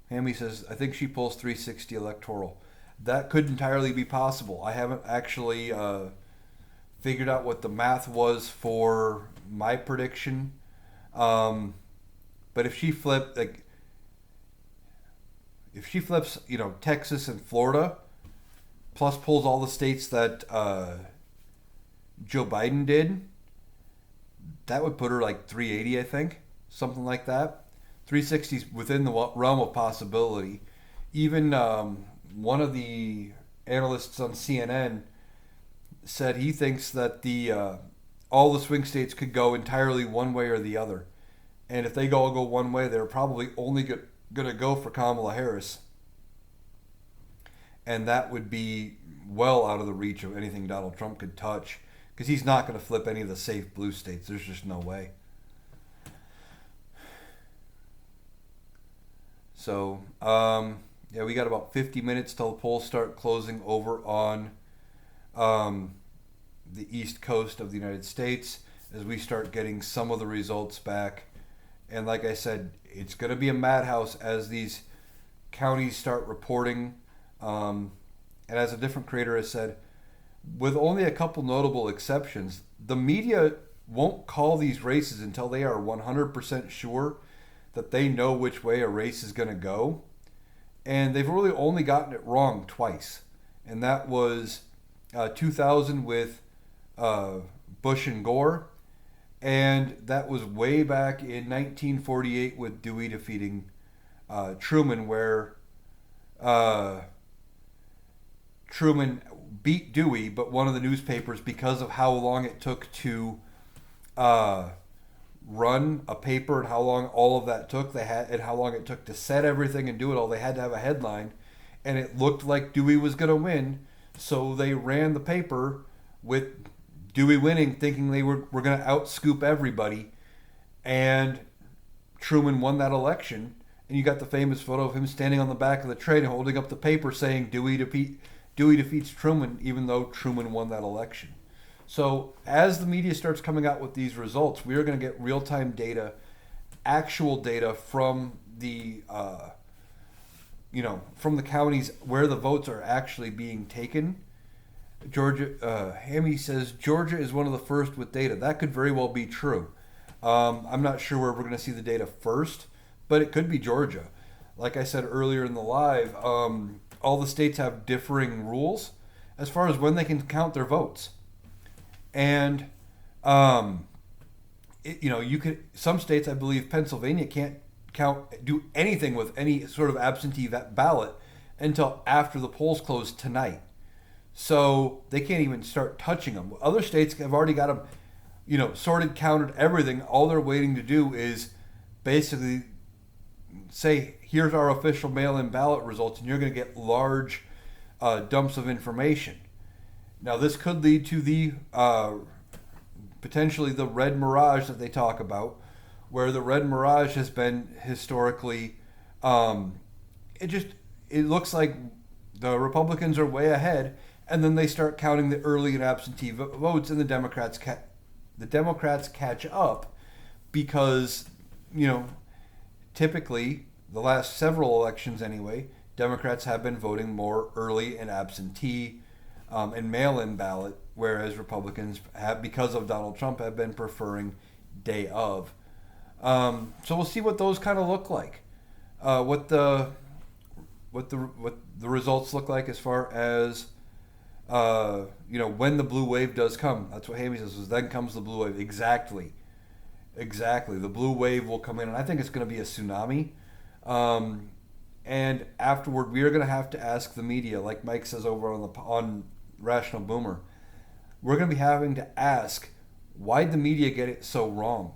[SPEAKER 1] Hammy says, I think she pulls 360 electoral. That could entirely be possible. I haven't actually figured out what the math was for my prediction. But if she flips, Texas and Florida, plus pulls all the states that Joe Biden did, that would put her like 380, I think. Something like that. 360 is within the realm of possibility. Even one of the analysts on CNN said he thinks that all the swing states could go entirely one way or the other. And if they all go one way, they're probably only going to go for Kamala Harris. And that would be well out of the reach of anything Donald Trump could touch, because he's not going to flip any of the safe blue states. There's just no way. So, we got about 50 minutes till the polls start closing over on the east coast of the United States as we start getting some of the results back. And like I said, it's going to be a madhouse as these counties start reporting. And as a different creator has said, with only a couple notable exceptions, the media won't call these races until they are 100% sure that they know which way a race is going to go. And they've really only gotten it wrong twice. And that was 2000 with Bush and Gore. And that was way back in 1948 with Dewey defeating Truman, where Truman beat Dewey, but one of the newspapers, because of how long it took to run a paper and how long all of that took, and how long it took to set everything and do it all, they had to have a headline, and it looked like Dewey was going to win, so they ran the paper with Dewey winning, thinking they were going to outscoop everybody, and Truman won that election. And you got the famous photo of him standing on the back of the train holding up the paper saying Dewey defeats Truman, even though Truman won that election. So as the media starts coming out with these results, we are going to get real-time data, actual data from the from the counties where the votes are actually being taken. Georgia, Hammy says Georgia is one of the first with data. That could very well be true. I'm not sure where we're going to see the data first, but it could be Georgia. Like I said earlier in the live, all the states have differing rules as far as when they can count their votes. And some states, I believe Pennsylvania, can't do anything with any sort of absentee ballot until after the polls close tonight. So they can't even start touching them. Other states have already got them, sorted, counted, everything. All they're waiting to do is basically say, here's our official mail-in ballot results, and you're going to get large dumps of information. Now, this could lead to the potentially the red mirage that they talk about, where the red mirage has been historically, it looks like the Republicans are way ahead, and then they start counting the early and absentee votes, and the Democrats catch up because, typically, the last several elections anyway, Democrats have been voting more early and absentee and mail-in ballot, whereas Republicans have, because of Donald Trump, have been preferring day of. So we'll see what those kind of look like, what the results look like as far as when the blue wave does come. That's what Hammy says. Then comes the blue wave. Exactly. Exactly. The blue wave will come in, and I think it's going to be a tsunami. Um, and afterward, we are going to have to ask the media, like Mike says over on Rational Boomer. We're going to be having to ask, why did the media get it so wrong?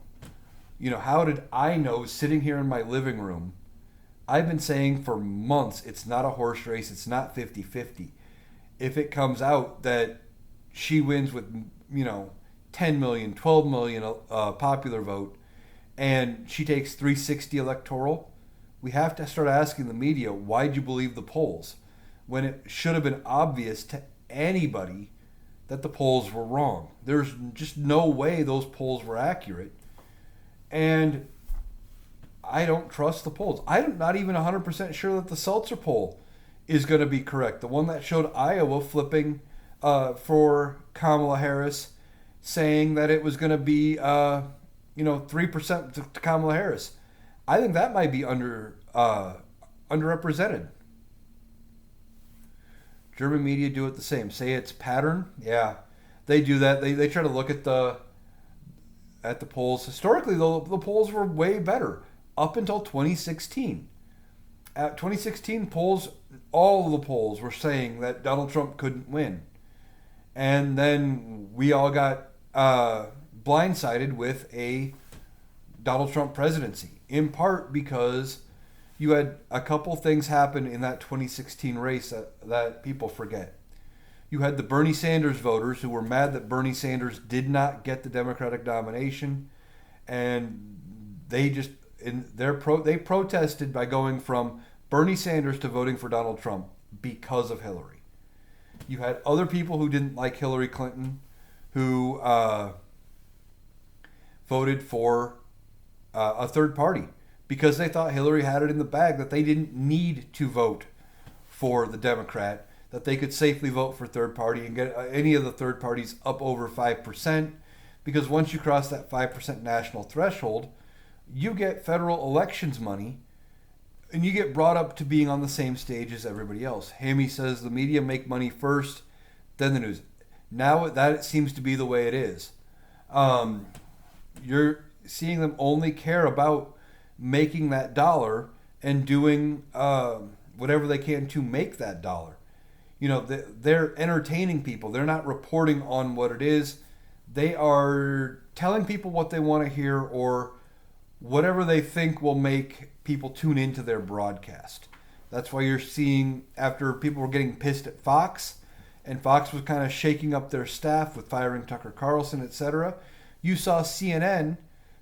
[SPEAKER 1] How did I know sitting here in my living room? I've been saying for months it's not a horse race, it's not 50-50. If it comes out that she wins with, 10 million, 12 million popular vote, and she takes 360 electoral, we have to start asking the media, why'd you believe the polls? When it should have been obvious to anybody that the polls were wrong. There's just no way those polls were accurate. And I don't trust the polls. I'm not even 100% sure that the Seltzer poll is going to be correct. The one that showed Iowa flipping for Kamala Harris, saying that it was going to be 3% to Kamala Harris. I think that might be underrepresented. German media do it the same. Say it's pattern. Yeah, they do that. They try to look at the polls. Historically, the polls were way better up until 2016. At 2016 polls, all of the polls were saying that Donald Trump couldn't win. And then we all got blindsided with a Donald Trump presidency, in part because you had a couple things happen in that 2016 race that people forget. You had the Bernie Sanders voters who were mad that Bernie Sanders did not get the Democratic nomination, and they protested by going from Bernie Sanders to voting for Donald Trump because of Hillary. You had other people who didn't like Hillary Clinton who voted for a third party because they thought Hillary had it in the bag, that they didn't need to vote for the Democrat, that they could safely vote for third party and get any of the third parties up over 5%, because once you cross that 5% national threshold, you get federal elections money and you get brought up to being on the same stage as everybody else. Hammy says the media make money first, then the news. Now that seems to be the way it is. You're seeing them only care about making that dollar and doing whatever they can to make that dollar. They're entertaining people. They're not reporting on what it is. They are telling people what they want to hear or whatever they think will make people tune into their broadcast. That's why you're seeing, after people were getting pissed at Fox, and Fox was kind of shaking up their staff with firing Tucker Carlson, etc., you saw CNN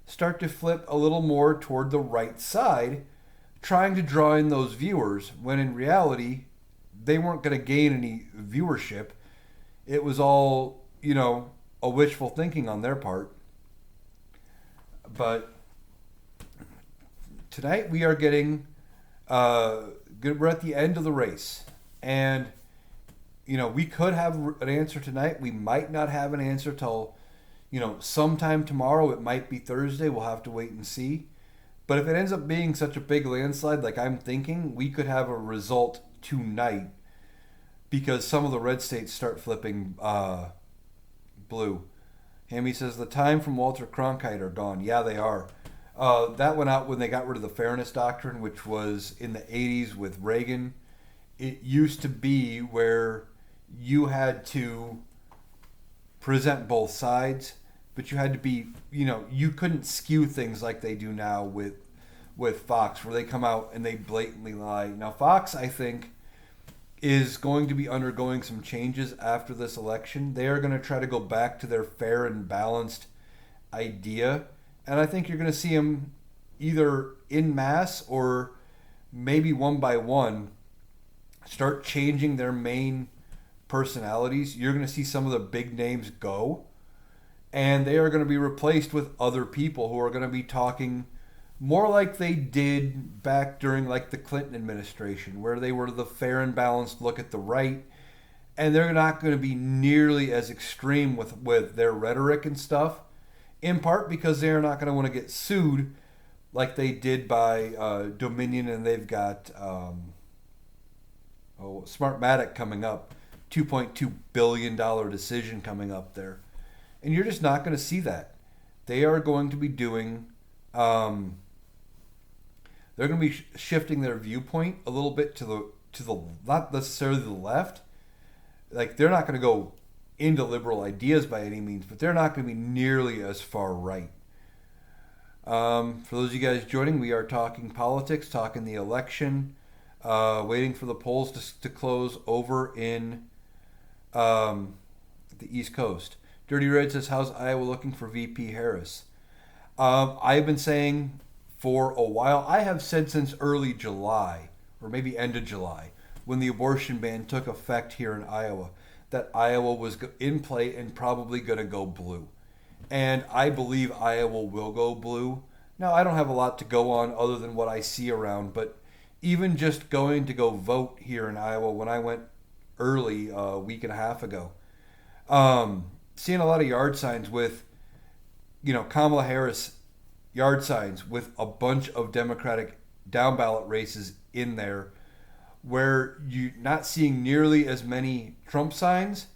[SPEAKER 1] start to flip a little more toward the right side, trying to draw in those viewers, when in reality, they weren't going to gain any viewership. It was all, a wishful thinking on their part. But tonight we are getting, we're at the end of the race. And, we could have an answer tonight. We might not have an answer till, sometime tomorrow. It might be Thursday. We'll have to wait and see. But if it ends up being such a big landslide like I'm thinking, we could have a result tonight because some of the red states start flipping blue. Hammy says the time from Walter Cronkite are gone. Yeah, they are. That went out when they got rid of the Fairness Doctrine, which was in the 80s with Reagan. It used to be where you had to present both sides, but you had to be, you couldn't skew things like they do now with Fox, where they come out and they blatantly lie. Now, Fox, I think, is going to be undergoing some changes after this election. They are going to try to go back to their fair and balanced idea, and I think you're going to see them either en masse or maybe one by one start changing their main personalities. You're going to see some of the big names go, and they are going to be replaced with other people who are going to be talking more like they did back during like the Clinton administration, where they were the fair and balanced look at the right, and they're not going to be nearly as extreme with their rhetoric and stuff, in part because they're not going to want to get sued like they did by Dominion, and they've got Smartmatic coming up, $2.2 billion decision coming up there. And you're just not going to see that. they are going to be doing. Um, they're going to be shifting their viewpoint a little bit to the not necessarily the left. Like they're not going to go into liberal ideas by any means, but they're not going to be nearly as far right. For those of you guys joining, we are talking politics, talking the election, waiting for the polls to close over in the East Coast. Dirty Red says, how's Iowa looking for VP Harris? I've been saying for a while, I have said since early July, or maybe end of July, when the abortion ban took effect here in Iowa, that Iowa was in play and probably going to go blue. And I believe Iowa will go blue. Now, I don't have a lot to go on other than what I see around, but even just going to go vote here in Iowa when I went early a week and a half ago, seeing a lot of yard signs with, Kamala Harris yard signs with a bunch of Democratic down ballot races in there where you're not seeing nearly as many Trump signs,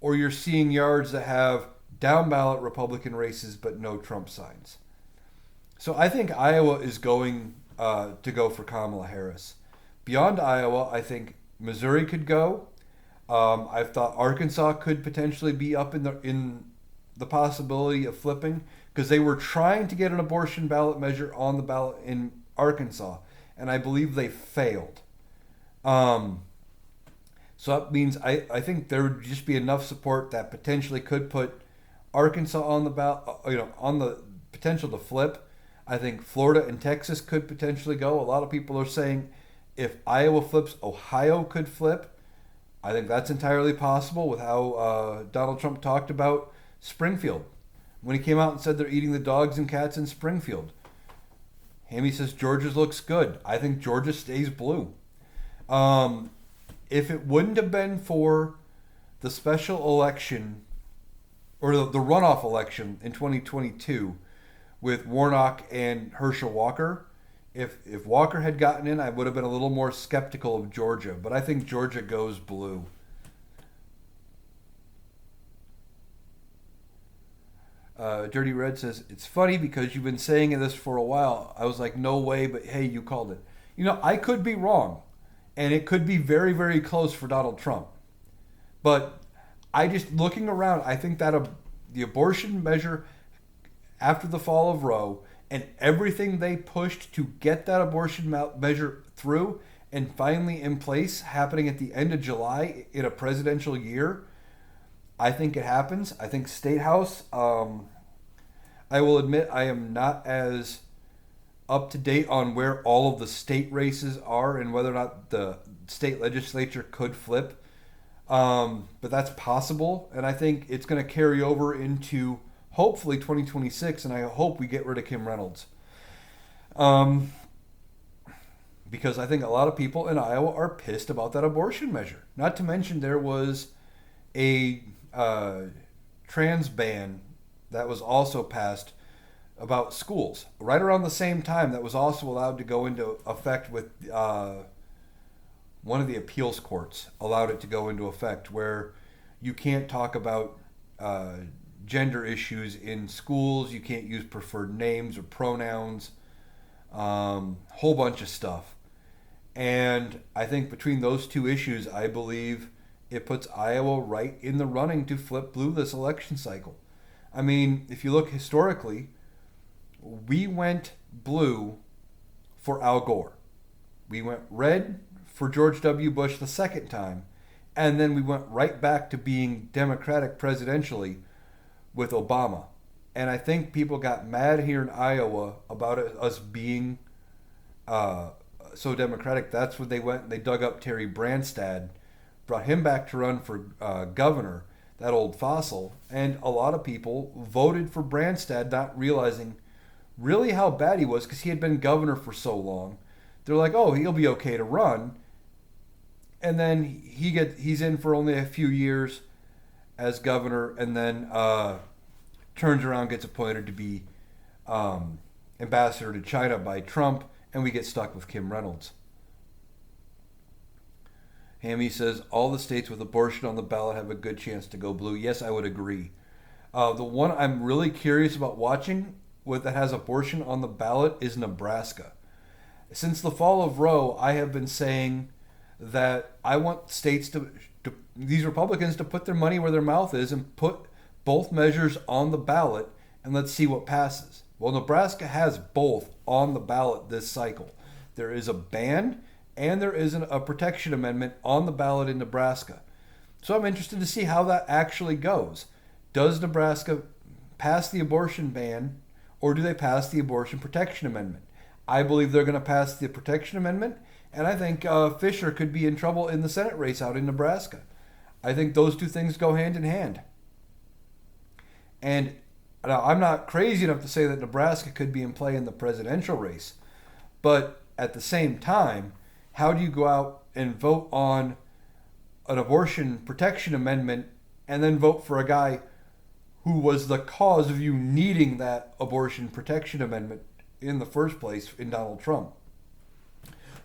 [SPEAKER 1] or you're seeing yards that have down ballot Republican races but no Trump signs. So I think Iowa is going to go for Kamala Harris. Beyond Iowa, I think Missouri could go. I've thought Arkansas could potentially be up in the possibility of flipping, because they were trying to get an abortion ballot measure on the ballot in Arkansas, and I believe they failed. So that means I think there would just be enough support that potentially could put Arkansas on the ballot, on the potential to flip. I think Florida and Texas could potentially go. A lot of people are saying if Iowa flips, Ohio could flip. I think that's entirely possible with how Donald Trump talked about Springfield when he came out and said they're eating the dogs and cats in Springfield. Hammy says Georgia looks good. I think Georgia stays blue. If it wouldn't have been for the special election or the runoff election in 2022 with Warnock and Herschel Walker, if Walker had gotten in, I would have been a little more skeptical of Georgia. But I think Georgia goes blue. Dirty Red says, it's funny because you've been saying this for a while. I was like, no way, but hey, you called it. I could be wrong. And it could be very, very close for Donald Trump. But looking around, I think that the abortion measure after the fall of Roe and everything they pushed to get that abortion measure through and finally in place happening at the end of July in a presidential year, I think it happens. I think State House, I will admit I am not as up to date on where all of the state races are and whether or not the state legislature could flip. But that's possible. And I think it's going to carry over into hopefully 2026. And I hope we get rid of Kim Reynolds. Because I think a lot of people in Iowa are pissed about that abortion measure. Not to mention there was a trans ban that was also passed about schools right around the same time that was also allowed to go into effect with one of the appeals courts allowed it to go into effect, where you can't talk about gender issues in schools, you can't use preferred names or pronouns, whole bunch of stuff. And I think between those two issues, I believe it puts Iowa right in the running to flip blue this election cycle. I mean, if you look historically, we went blue for Al Gore. We went red for George W. Bush the second time. And then we went right back to being Democratic presidentially with Obama. And I think people got mad here in Iowa about us being so Democratic. That's when they went and they dug up Terry Branstad, brought him back to run for governor, that old fossil. And a lot of people voted for Branstad, not realizing really how bad he was because he had been governor for so long. They're like, oh, he'll be okay to run. And then he's in for only a few years as governor, and then turns around, gets appointed to be ambassador to China by Trump, and we get stuck with Kim Reynolds. Hammy says, all the states with abortion on the ballot have a good chance to go blue. Yes, I would agree. The one I'm really curious about watching with that has abortion on the ballot is Nebraska. Since the fall of Roe, I have been saying that I want states to these Republicans to put their money where their mouth is and put both measures on the ballot and let's see what passes. Well, Nebraska has both on the ballot this cycle. There is a ban and there is a protection amendment on the ballot in Nebraska. So I'm interested to see how that actually goes. Does Nebraska pass the abortion ban or do they pass the abortion protection amendment? I believe they're going to pass the protection amendment, and I think Fisher could be in trouble in the Senate race out in Nebraska. I think those two things go hand in hand. And now, I'm not crazy enough to say that Nebraska could be in play in the presidential race, but at the same time, how do you go out and vote on an abortion protection amendment and then vote for a guy who was the cause of you needing that abortion protection amendment in the first place in Donald Trump?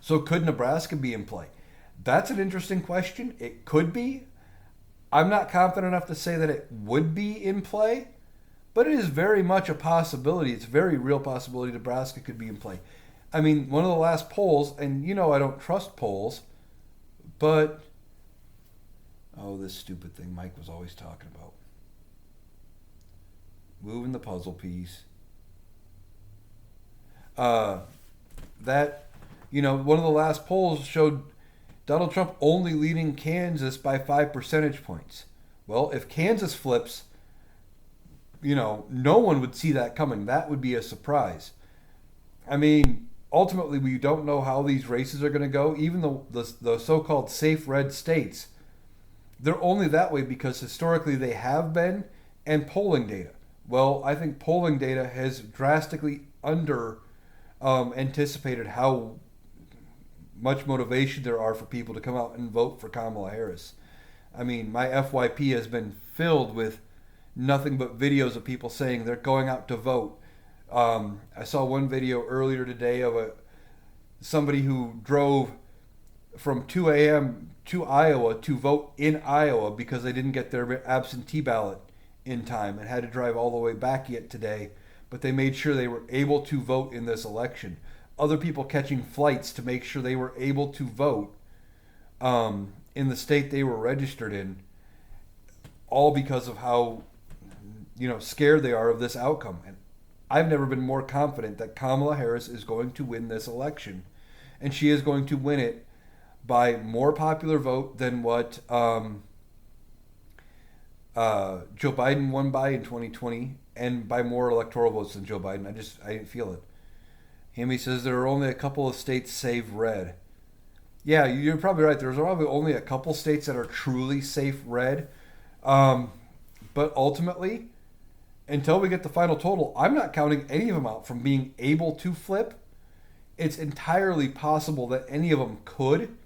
[SPEAKER 1] So could Nebraska be in play? That's an interesting question. It could be. I'm not confident enough to say that it would be in play, but it is very much a possibility. It's a very real possibility Nebraska could be in play. I mean, one of the last polls, and you know I don't trust polls, but oh, this stupid thing Mike was always talking about. Moving the puzzle piece. That, you know, one of the last polls showed Donald Trump only leading Kansas by 5 percentage points. Well, if Kansas flips, you know, no one would see that coming. That would be a surprise. I mean, ultimately, we don't know how these races are going to go. Even the so-called safe red states, they're only that way because historically they have been, and polling data. Well, I think polling data has drastically anticipated how much motivation there are for people to come out and vote for Kamala Harris. I mean, my FYP has been filled with nothing but videos of people saying they're going out to vote. I saw one video earlier today of somebody who drove from 2 a.m. to Iowa to vote in Iowa because they didn't get their absentee ballot in time and had to drive all the way back yet today, but they made sure they were able to vote in this election. Other people catching flights to make sure they were able to vote in the state they were registered in, all because of how, you know, scared they are of this outcome. And I've never been more confident that Kamala Harris is going to win this election, and she is going to win it by more popular vote than what Joe Biden won by in 2020, and by more electoral votes than Joe Biden. I feel it. Hammy says there are only a couple of states save red. Yeah, you're probably right. There's probably only a couple states that are truly safe red. But ultimately, until we get the final total, I'm not counting any of them out from being able to flip. It's entirely possible that any of them could.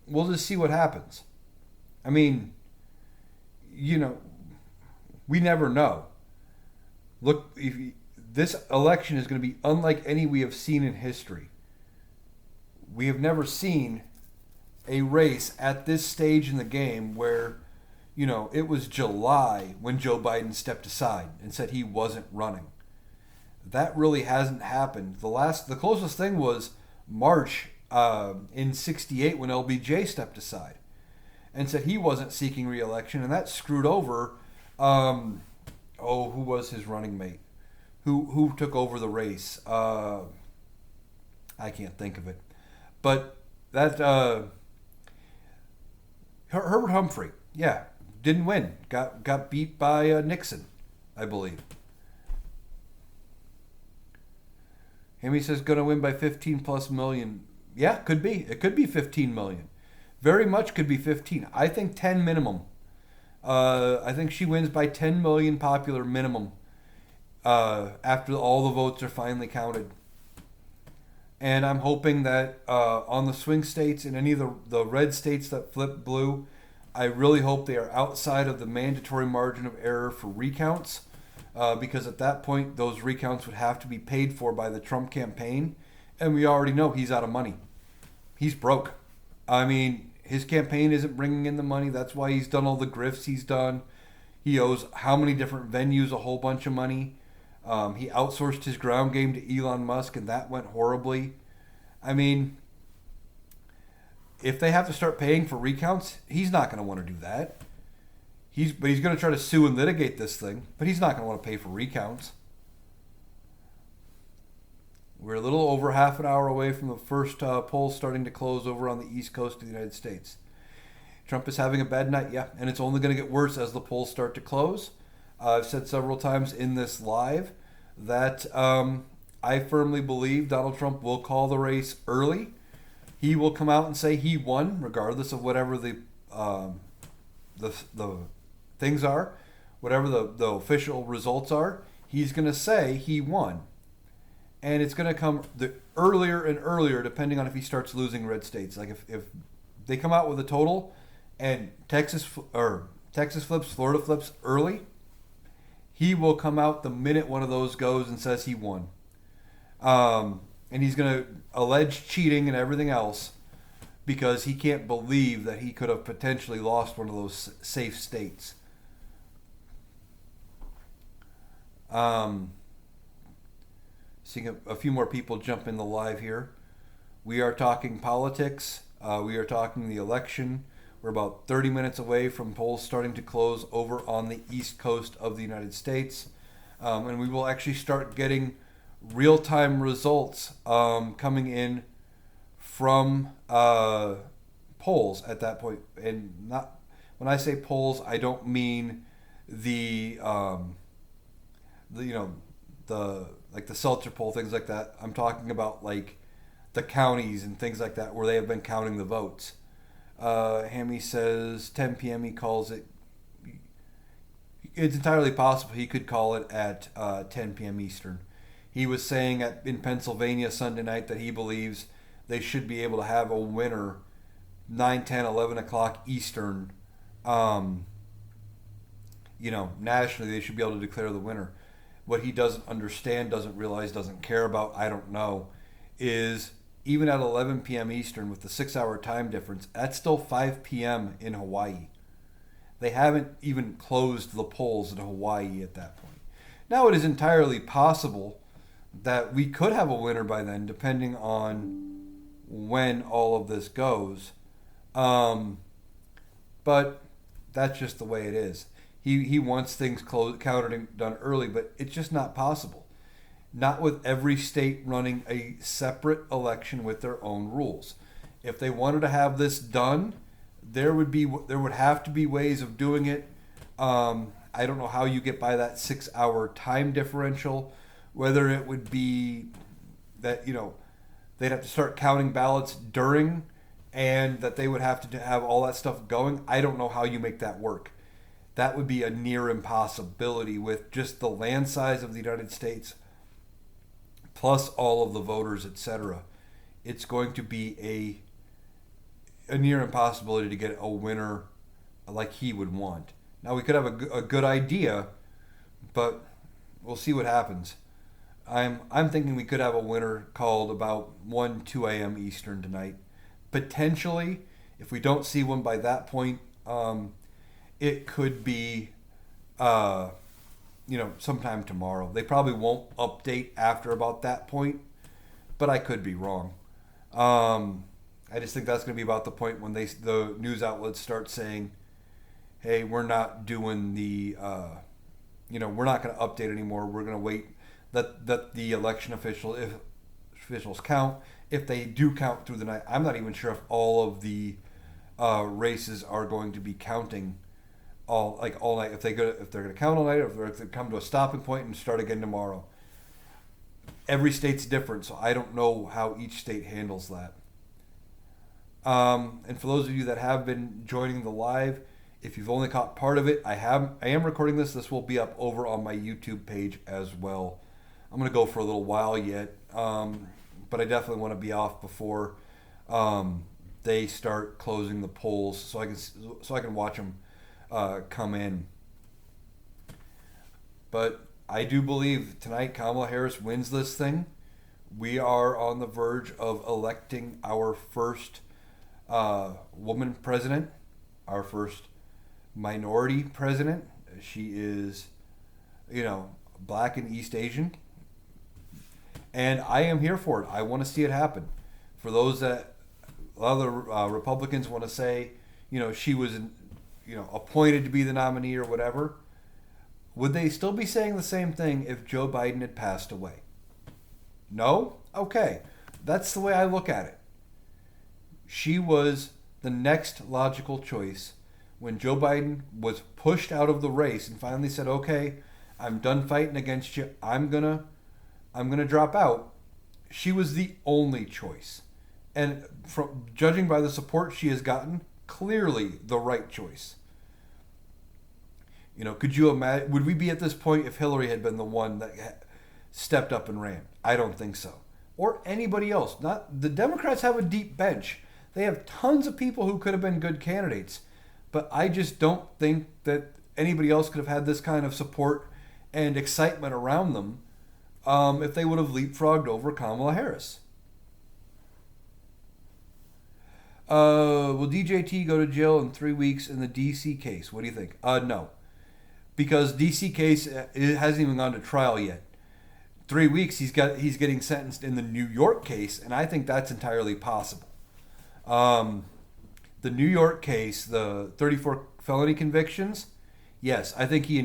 [SPEAKER 1] We'll just see what happens. I mean, you know, we never know. Look, this election is going to be unlike any we have seen in history. We have never seen a race at this stage in the game where, you know, it was July when Joe Biden stepped aside and said he wasn't running. That really hasn't happened. The closest thing was March in '68 when LBJ stepped aside and said he wasn't seeking re-election, and that screwed over who was his running mate? Who took over the race? I can't think of it. But that Herbert Humphrey, yeah, didn't win. Got beat by Nixon, I believe. Hammy says gonna win by 15 plus million. Yeah, could be. It could be 15 million. Very much could be 15. I think 10 minimum. I think she wins by 10 million popular minimum after all the votes are finally counted. And I'm hoping that on the swing states and any of the red states that flip blue, I really hope they are outside of the mandatory margin of error for recounts, because at that point, those recounts would have to be paid for by the Trump campaign. And we already know he's out of money. He's broke. I mean, his campaign isn't bringing in the money. That's why he's done all the grifts he's done. He owes how many different venues a whole bunch of money. He outsourced his ground game to Elon Musk, and that went horribly. I mean, if they have to start paying for recounts, he's not going to want to do that. But he's going to try to sue and litigate this thing, but he's not going to want to pay for recounts. We're a little over half an hour away from the first polls starting to close over on the East Coast of the United States. Trump is having a bad night, yeah, and it's only going to get worse as the polls start to close. I've said several times in this live that I firmly believe Donald Trump will call the race early. He will come out and say he won, regardless of whatever the things are, whatever the official results are. He's going to say he won, and it's going to come the earlier and earlier, depending on if he starts losing red states. Like if they come out with a total, and Texas flips, Florida flips early, he will come out the minute one of those goes and says he won. And he's going to allege cheating and everything else because he can't believe that he could have potentially lost one of those safe states. Seeing a few more people jump in the live here. We are talking politics. We are talking the election. We're about 30 minutes away from polls starting to close over on the East Coast of the United States. And we will actually start getting real-time results coming in from polls at that point. And not when I say polls, I don't mean the Seltzer poll, things like that. I'm talking about like the counties and things like that where they have been counting the votes. Hammy says 10 p.m. He calls it. It's entirely possible he could call it at 10 p.m. Eastern. He was saying in Pennsylvania Sunday night that he believes they should be able to have a winner 9, 10, 11 o'clock Eastern. Nationally they should be able to declare the winner. What he doesn't understand, doesn't realize, doesn't care about, I don't know, is even at 11 p.m. Eastern with the 6-hour time difference, that's still 5 p.m. in Hawaii. They haven't even closed the polls in Hawaii at that point. Now it is entirely possible that we could have a winner by then, depending on when all of this goes. But that's just the way it is. He wants things counted and done early, but it's just not possible. Not with every state running a separate election with their own rules. If they wanted to have this done, there would have to be ways of doing it. I don't know how you get by that 6-hour time differential. Whether it would be that they'd have to start counting ballots during, and that they would have to have all that stuff going. I don't know how you make that work. That would be a near impossibility with just the land size of the United States, plus all of the voters, etc. It's going to be a near impossibility to get a winner like he would want. Now we could have a good idea, but we'll see what happens. I'm thinking we could have a winner called about 1, 2 a.m. Eastern tonight. Potentially, if we don't see one by that point, it could be, sometime tomorrow. They probably won't update after about that point, but I could be wrong. I just think that's going to be about the point when the news outlets start saying, hey, we're not doing we're not going to update anymore. We're going to wait that the election officials count. If they do count through the night, I'm not even sure if all of the races are going to be counting all night. If they're going to count all night, or if they're going to come to a stopping point and start again tomorrow. Every state's different, so I don't know how each state handles that. And for those of you that have been joining the live, if you've only caught part of it, I am recording this. This will be up over on my YouTube page as well. I'm going to go for a little while yet, but I definitely want to be off before they start closing the polls, so I can watch them come in. But I do believe tonight Kamala Harris wins this thing. We are on the verge of electing our first woman president, our first minority president, She is, black and East Asian, and I am here for it. I want to see it happen. For those that a lot of the Republicans want to say, she was, appointed to be the nominee or whatever. Would they still be saying the same thing if Joe Biden had passed away? No? Okay. That's the way I look at it. She was the next logical choice when Joe Biden was pushed out of the race and finally said, "Okay, I'm done fighting against you. I'm going to drop out." She was the only choice. And from judging by the support she has gotten, clearly the right choice. Could you imagine? Would we be at this point if Hillary had been the one that stepped up and ran? I don't think so. Or anybody else. Not the Democrats have a deep bench. They have tons of people who could have been good candidates, but I just don't think that anybody else could have had this kind of support and excitement around them if they would have leapfrogged over Kamala Harris. Will DJT go to jail in 3 weeks in the DC case? What do you think? No. Because DC case it hasn't even gone to trial yet. 3 weeks he's getting sentenced in the New York case, and I think that's entirely possible. The New York case, the 34 felony convictions, yes, I think he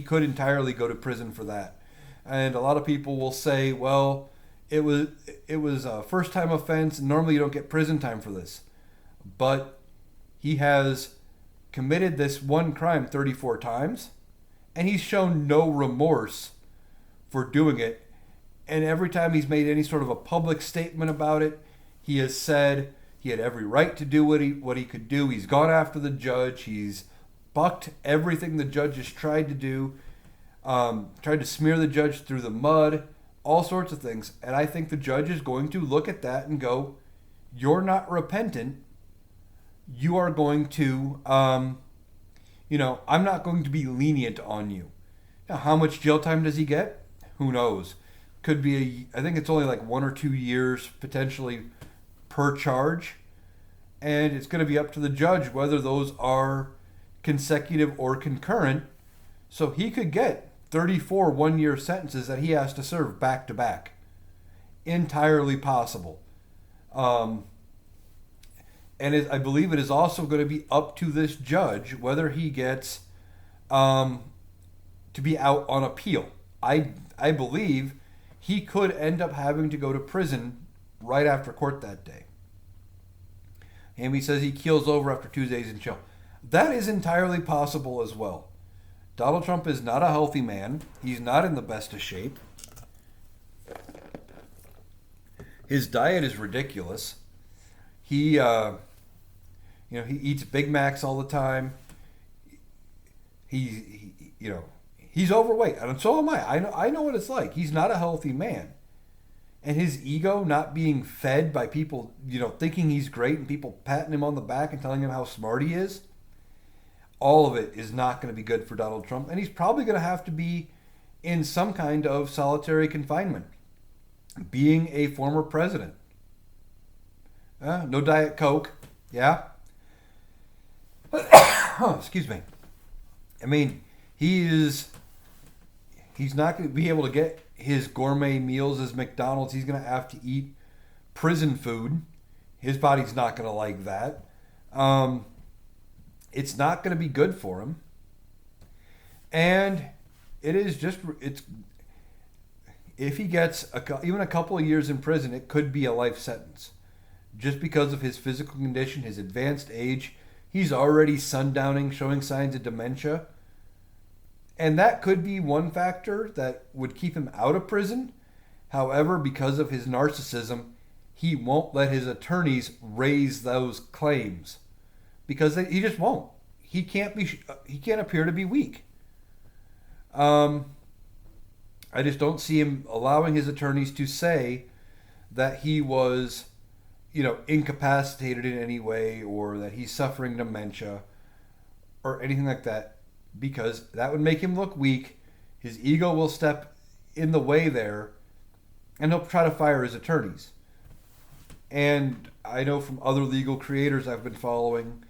[SPEAKER 1] could entirely go to prison for that. And a lot of people will say, well, it was a first time offense, and normally you don't get prison time for this. But he has committed this one crime 34 times, and he's shown no remorse for doing it. And every time he's made any sort of a public statement about it, he has said he had every right to do what he could do. He's gone after the judge. He's bucked everything the judge has tried to do, tried to smear the judge through the mud, all sorts of things. And I think the judge is going to look at that and go, "You're not repentant. You are going to, I'm not going to be lenient on you." Now, how much jail time does he get? Who knows? Could be, I think it's only like 1 or 2 years potentially per charge. And it's going to be up to the judge whether those are consecutive or concurrent. So he could get 34 one-year sentences that he has to serve back to back. Entirely possible. And I believe it is also going to be up to this judge whether he gets to be out on appeal. I believe he could end up having to go to prison right after court that day. Amy says he keels over after 2 days in jail. That is entirely possible as well. Donald Trump is not a healthy man. He's not in the best of shape. His diet is ridiculous. He eats Big Macs all the time. He's overweight, and so am I. I know what it's like. He's not a healthy man. And his ego not being fed by people, thinking he's great and people patting him on the back and telling him how smart he is, all of it is not going to be good for Donald Trump. And he's probably going to have to be in some kind of solitary confinement, being a former president. No Diet Coke. Yeah. Excuse me. I mean, he's not going to be able to get his gourmet meals as McDonald's. He's going to have to eat prison food. His body's not going to like that. It's not going to be good for him. And if he gets even a couple of years in prison, it could be a life sentence. Just because of his physical condition, his advanced age, he's already sundowning, showing signs of dementia. And that could be one factor that would keep him out of prison. However, because of his narcissism, he won't let his attorneys raise those claims. Because he just won't. He can't appear to be weak. I just don't see him allowing his attorneys to say that he was, incapacitated in any way or that he's suffering dementia or anything like that. Because that would make him look weak. His ego will step in the way there, and he'll try to fire his attorneys. And I know from other legal creators I've been following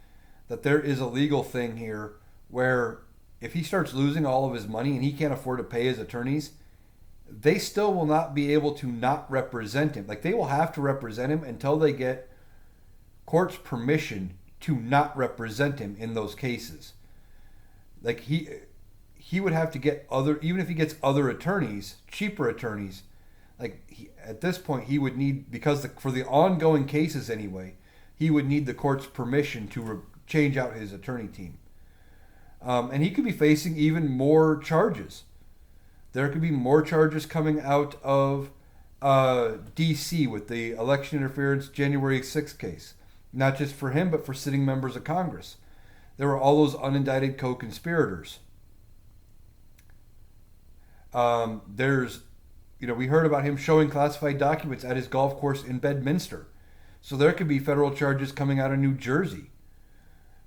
[SPEAKER 1] that there is a legal thing here where if he starts losing all of his money and he can't afford to pay his attorneys, they still will not be able to not represent him. Like, they will have to represent him until they get court's permission to not represent him in those cases. Like, he would have to get other, even if he gets other attorneys, cheaper attorneys, at this point he would need, because for the ongoing cases anyway, he would need the court's permission to change out his attorney team. And he could be facing even more charges. There could be more charges coming out of D.C. with the election interference January 6th case. Not just for him, but for sitting members of Congress. There were all those unindicted co-conspirators. We heard about him showing classified documents at his golf course in Bedminster. So there could be federal charges coming out of New Jersey.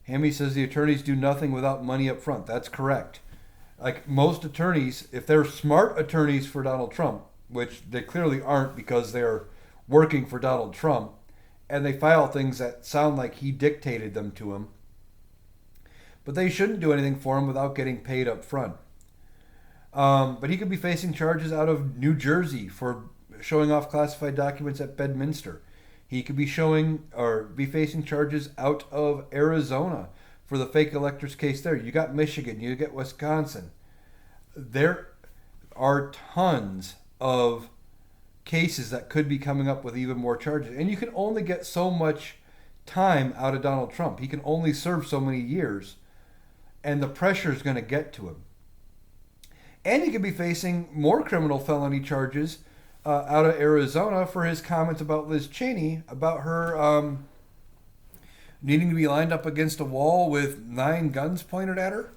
[SPEAKER 1] Hammy says the attorneys do nothing without money up front. That's correct. Like, most attorneys, if they're smart attorneys for Donald Trump, which they clearly aren't because they're working for Donald Trump, and they file things that sound like he dictated them to him, but they shouldn't do anything for him without getting paid up front. But he could be facing charges out of New Jersey for showing off classified documents at Bedminster. He could be facing charges out of Arizona for the fake electors case there. You got Michigan, you get Wisconsin. There are tons of cases that could be coming up with even more charges. And you can only get so much time out of Donald Trump. He can only serve so many years, and the pressure is going to get to him. And he could be facing more criminal felony charges out of Arizona for his comments about Liz Cheney, about her needing to be lined up against a wall with 9 guns pointed at her.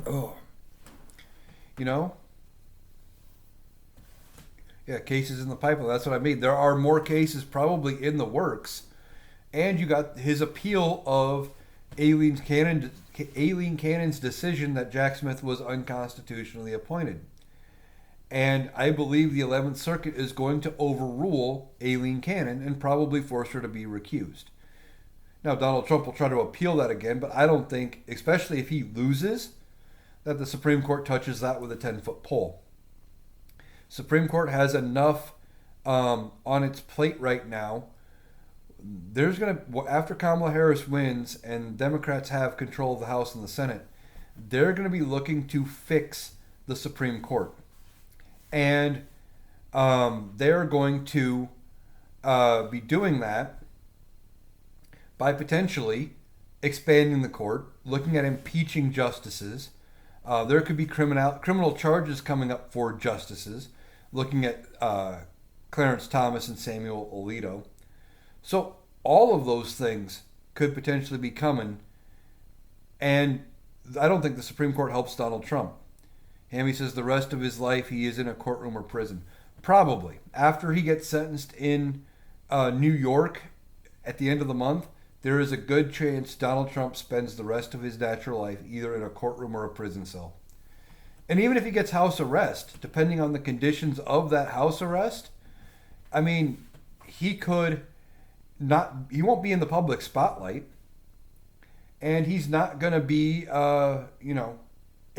[SPEAKER 1] Oh. Yeah, cases in the pipeline. That's what I mean. There are more cases probably in the works. And you got his appeal of Aileen Cannon's decision that Jack Smith was unconstitutionally appointed. And I believe the 11th Circuit is going to overrule Aileen Cannon and probably force her to be recused. Now, Donald Trump will try to appeal that again, but I don't think, especially if he loses, that the Supreme Court touches that with a 10-foot pole. Supreme Court has enough on its plate right now. After Kamala Harris wins and Democrats have control of the House and the Senate, they're going to be looking to fix the Supreme Court. And they're going to be doing that by potentially expanding the court, looking at impeaching justices. There could be criminal charges coming up for justices, looking at Clarence Thomas and Samuel Alito. So all of those things could potentially be coming. And I don't think the Supreme Court helps Donald Trump. Hammy says the rest of his life he is in a courtroom or prison. Probably. After he gets sentenced in New York at the end of the month, there is a good chance Donald Trump spends the rest of his natural life either in a courtroom or a prison cell. And even if he gets house arrest, depending on the conditions of that house arrest, I mean, he won't be in the public spotlight, and he's not going to be,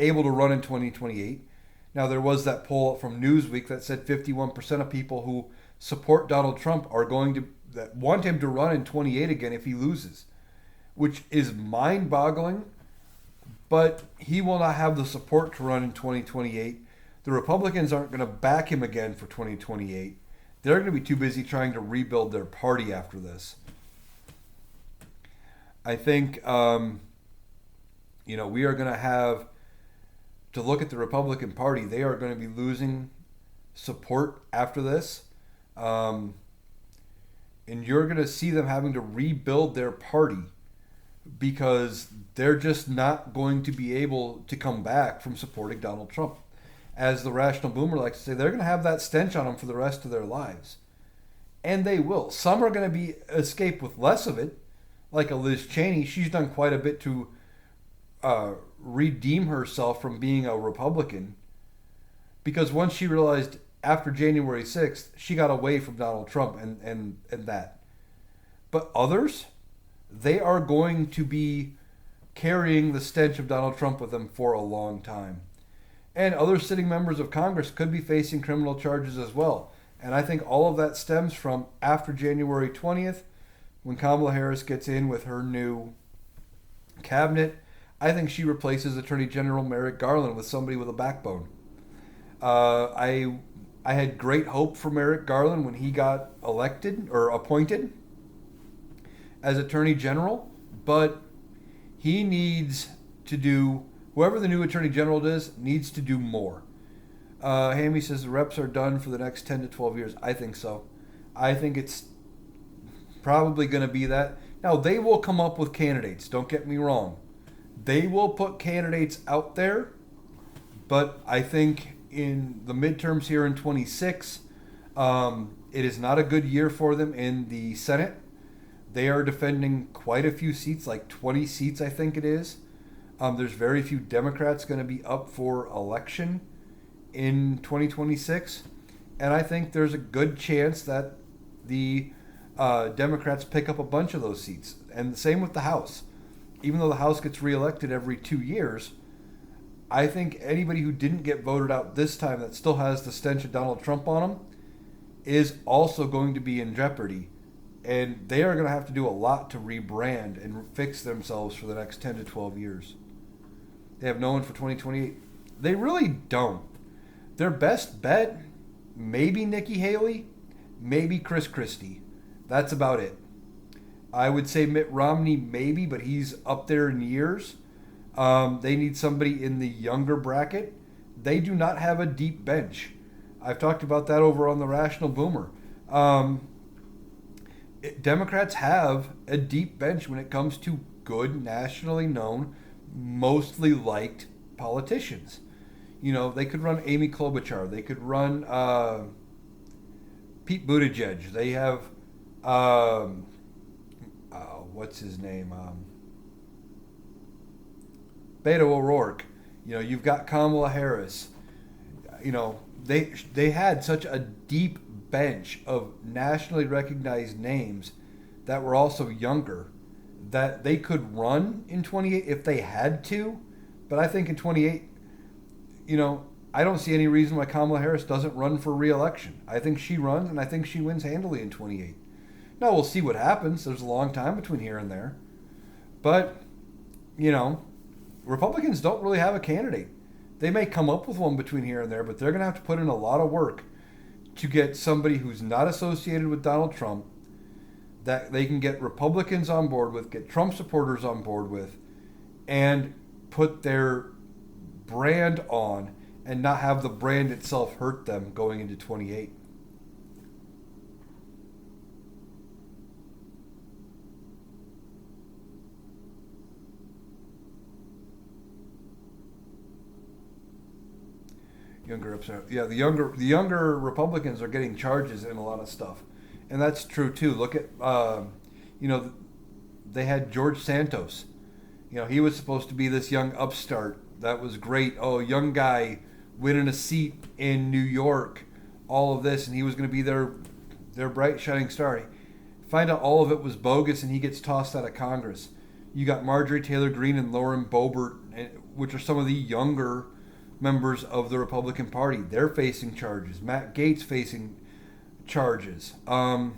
[SPEAKER 1] able to run in 2028. Now, there was that poll from Newsweek that said 51% of people who support Donald Trump are that want him to run in 28 again if he loses, which is mind-boggling. But he will not have the support to run in 2028. The Republicans aren't going to back him again for 2028. They're going to be too busy trying to rebuild their party after this. I think, we are going to have to look at the Republican Party. They are going to be losing support after this. And you're going to see them having to rebuild their party because they're just not going to be able to come back from supporting Donald Trump. As the Rational Boomer likes to say, they're going to have that stench on them for the rest of their lives. And they will. Some are going to escape with less of it, like a Liz Cheney. She's done quite a bit to redeem herself from being a Republican, because once she realized after January 6th, she got away from Donald Trump and that. But others, they are going to be carrying the stench of Donald Trump with them for a long time. And other sitting members of Congress could be facing criminal charges as well. And I think all of that stems from after January 20th, when Kamala Harris gets in with her new cabinet. I think she replaces Attorney General Merrick Garland with somebody with a backbone. I had great hope for Merrick Garland when he got elected or appointed as Attorney General, but he needs to do, whoever the new Attorney General is, needs to do more. Hammy says the reps are done for the next 10 to 12 years. I think so. I think it's probably going to be that. Now, they will come up with candidates, don't get me wrong. They will put candidates out there, but I think in the midterms here in 26, it is not a good year for them in the Senate. They are defending quite a few seats, like 20 seats, I think it is. There's very few Democrats going to be up for election in 2026. And I think there's a good chance that the Democrats pick up a bunch of those seats. And the same with the House. Even though the House gets reelected every 2 years, I think anybody who didn't get voted out this time that still has the stench of Donald Trump on them is also going to be in jeopardy. And they are going to have to do a lot to rebrand and fix themselves for the next 10 to 12 years. They have no one for 2028. They really don't. Their best bet, maybe Nikki Haley, maybe Chris Christie. That's about it. I would say Mitt Romney maybe, but he's up there in years. They need somebody in the younger bracket. They do not have a deep bench. I've talked about that over on the Rational Boomer. Democrats have a deep bench when it comes to good, nationally known, mostly liked politicians. You know, they could run Amy Klobuchar. They could run Pete Buttigieg. They have, what's his name? Beto O'Rourke. You know, you've got Kamala Harris. You know, they had such a deep bench of nationally recognized names that were also younger that they could run in 28 if they had to. But I think in 28, you know, I don't see any reason why Kamala Harris doesn't run for re-election. I think she runs, and I think she wins handily in 28. Now, we'll see what happens. There's a long time between here and there. But, you know, Republicans don't really have a candidate. They may come up with one between here and there, but they're going to have to put in a lot of work to get somebody who's not associated with Donald Trump, that they can get Republicans on board with, get Trump supporters on board with, and put their brand on and not have the brand itself hurt them going into 28. Younger upset. Yeah, the younger Republicans are getting charges in a lot of stuff, and that's true too. Look at you know, they had George Santos. You know, he was supposed to be this young upstart that was great. Oh, young guy winning a seat in New York, all of this, and he was going to be their bright shining star. Find out all of it was bogus, and he gets tossed out of Congress. You got Marjorie Taylor Greene and Lauren Boebert, which are some of the younger members of the Republican Party. They're facing charges. Matt Gaetz facing charges. And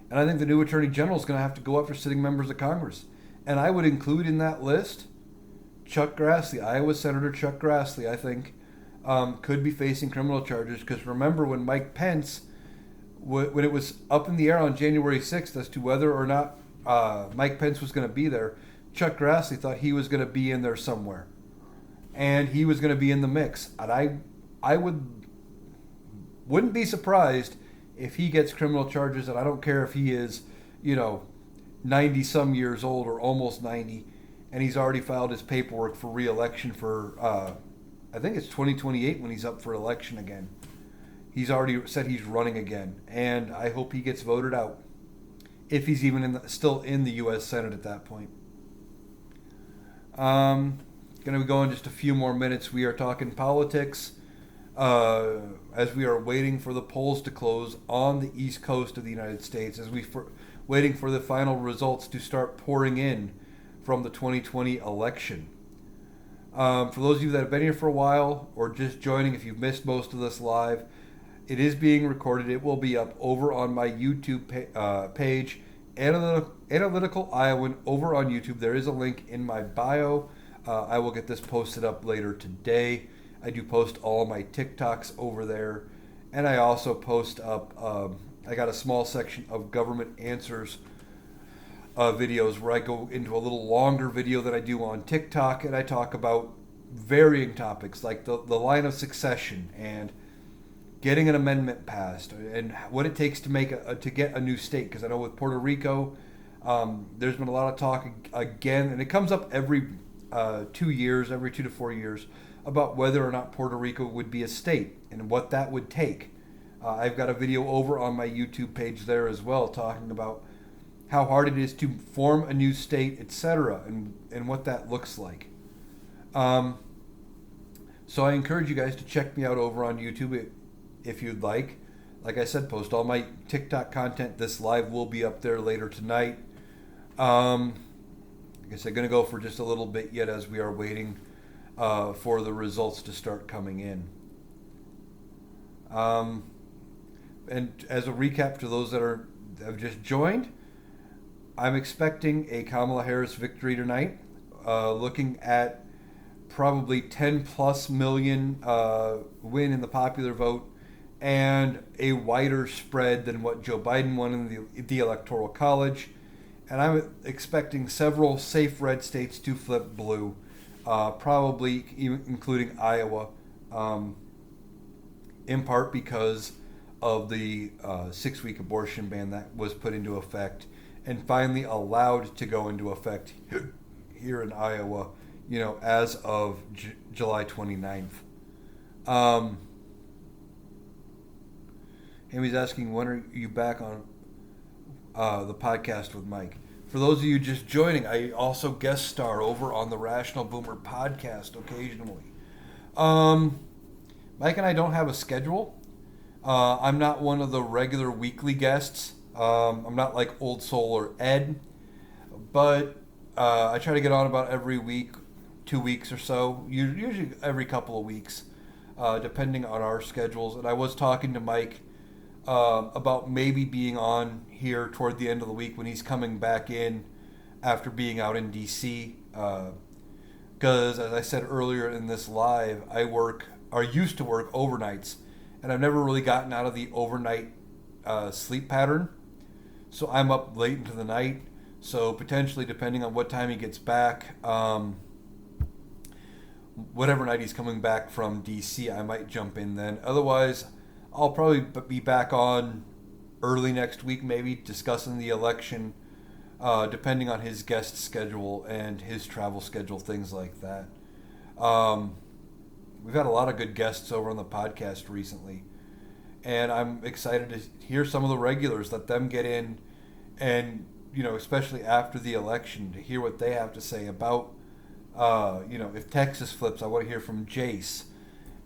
[SPEAKER 1] I think the new Attorney General is going to have to go after sitting members of Congress. And I would include in that list Chuck Grassley, Iowa Senator Chuck Grassley, I think, could be facing criminal charges. Because remember when Mike Pence, when it was up in the air on January 6th as to whether or not Mike Pence was going to be there, Chuck Grassley thought he was going to be in there somewhere. And he was going to be in the mix. And I wouldn't be surprised if he gets criminal charges, and I don't care if he is, you know, 90 some years old or almost 90, and he's already filed his paperwork for re-election for, I think it's 2028 when he's up for election again. He's already said he's running again, and I hope he gets voted out, if he's even still in the U.S. Senate at that point. Going to go in just a few more minutes. We are talking politics as we are waiting for the polls to close on the East Coast of the United States, as waiting for the final results to start pouring in from the 2020 election. For those of you that have been here for a while or just joining, if you've missed most of this live, it is being recorded. It will be up over on my YouTube page, Analytical Iowan, over on YouTube. There is a link in my bio. I will get this posted up later today. I do post all my TikToks over there. And I also post up, I got a small section of government answers videos where I go into a little longer video than I do on TikTok, and I talk about varying topics like the line of succession and getting an amendment passed and what it takes to make to get a new state. Because I know with Puerto Rico, there's been a lot of talk again, and it comes up every 2 years, every 2 to 4 years, about whether or not Puerto Rico would be a state and what that would take. I've got a video over on my YouTube page there as well talking about how hard it is to form a new state, etc., and what that looks like. So I encourage you guys to check me out over on YouTube if you'd like. Like I said, post all my TikTok content. This live will be up there later tonight. I guess I'm going to go for just a little bit yet as we are waiting for the results to start coming in. And as a recap to those that have just joined, I'm expecting a Kamala Harris victory tonight, looking at probably 10 plus million win in the popular vote and a wider spread than what Joe Biden won in the Electoral College. And I'm expecting several safe red states to flip blue, probably even including Iowa, in part because of the 6-week abortion ban that was put into effect and finally allowed to go into effect here in Iowa, as of July 29th. Amy's asking, when are you back on the podcast with Mike? For those of you just joining, I also guest star over on the Rational Boomer podcast occasionally. Mike and I don't have a schedule. I'm not one of the regular weekly guests. I'm not like Old Soul or Ed, but I try to get on about every week, 2 weeks or so, usually every couple of weeks, depending on our schedules. And I was talking to Mike about maybe being on here toward the end of the week when he's coming back in after being out in DC. Because as I said earlier in this live, I used to work overnights, and I've never really gotten out of the overnight sleep pattern. So I'm up late into the night. So potentially, depending on what time he gets back, whatever night he's coming back from DC, I might jump in then. Otherwise, I'll probably be back on early next week, maybe discussing the election, depending on his guest schedule and his travel schedule, things like that. We've had a lot of good guests over on the podcast recently, and I'm excited to hear some of the regulars, let them get in, and especially after the election, to hear what they have to say about if Texas flips. I want to hear from Jace,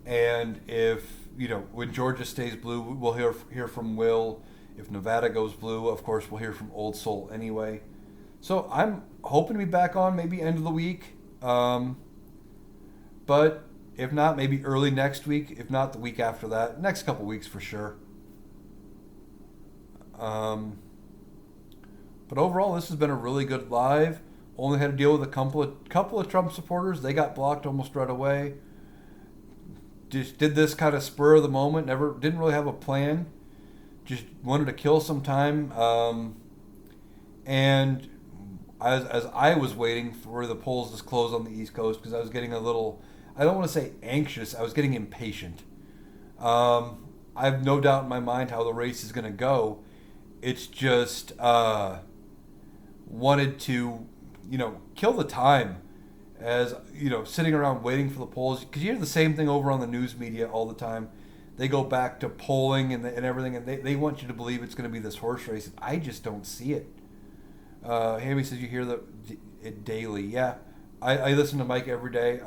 [SPEAKER 1] and if when Georgia stays blue, we'll hear from Will. If Nevada goes blue, of course we'll hear from Old Soul anyway. So I'm hoping to be back on maybe end of the week, but if not, maybe early next week. If not, the week after that. Next couple weeks for sure. But overall, this has been a really good live. Only had to deal with a couple of Trump supporters. They got blocked almost right away. Just did this kind of spur of the moment. Didn't really have a plan. Just wanted to kill some time. And as I was waiting for the polls to close on the East Coast, because I was getting a little, I don't want to say anxious, I was getting impatient. I have no doubt in my mind how the race is going to go. It's just wanted to, kill the time as, sitting around waiting for the polls. Because you hear the same thing over on the news media all the time. They go back to polling and everything, and they want you to believe it's going to be this horse race. I just don't see it. Hammy says you hear it daily. Yeah, I listen to Mike every day.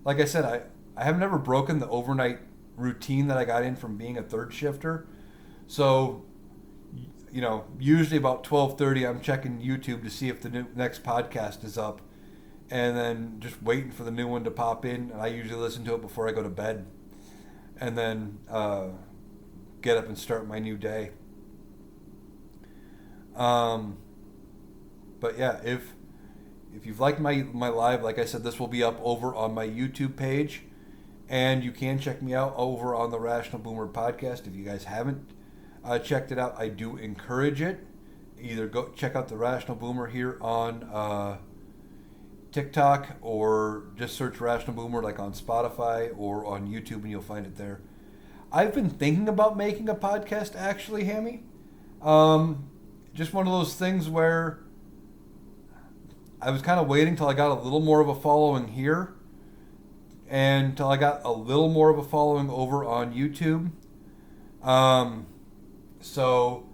[SPEAKER 1] Like I said, I have never broken the overnight routine that I got in from being a third shifter. So, usually about 12:30, I'm checking YouTube to see if the next podcast is up, and then just waiting for the new one to pop in. And I usually listen to it before I go to bed, and then get up and start my new day. But yeah, if you've liked my live, like I said, this will be up over on my YouTube page, and you can check me out over on the Rational Boomer podcast. If you guys haven't checked it out, I do encourage it. Either go check out the Rational Boomer here on TikTok, or just search Rational Boomer like on Spotify or on YouTube, and you'll find it there. I've been thinking about making a podcast, actually, Hammy. Just one of those things where I was kind of waiting till I got a little more of a following here, and till I got a little more of a following over on YouTube. So,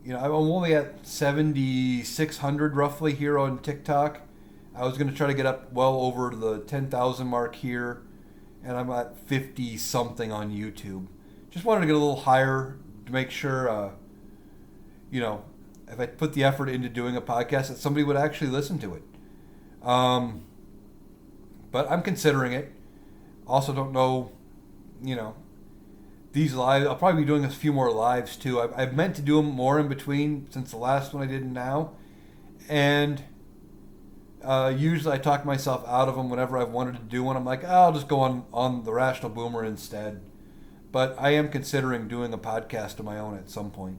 [SPEAKER 1] I'm only at 7,600 roughly here on TikTok. I was going to try to get up well over the 10,000 mark here, and I'm at 50 something on YouTube. Just wanted to get a little higher to make sure, if I put the effort into doing a podcast, that somebody would actually listen to it. But I'm considering it. Also don't know, these lives, I'll probably be doing a few more lives too. I've meant to do them more in between since the last one I did now. And usually I talk myself out of them whenever I've wanted to do one. I'm like, I'll just go on the Rational Boomer instead. But I am considering doing a podcast of my own at some point.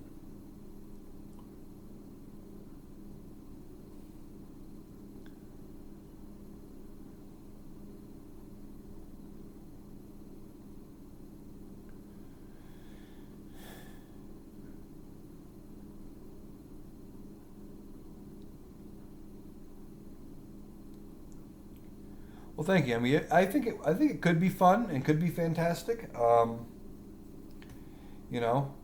[SPEAKER 1] Well, thank you. I mean, I think it could be fun and could be fantastic. You know,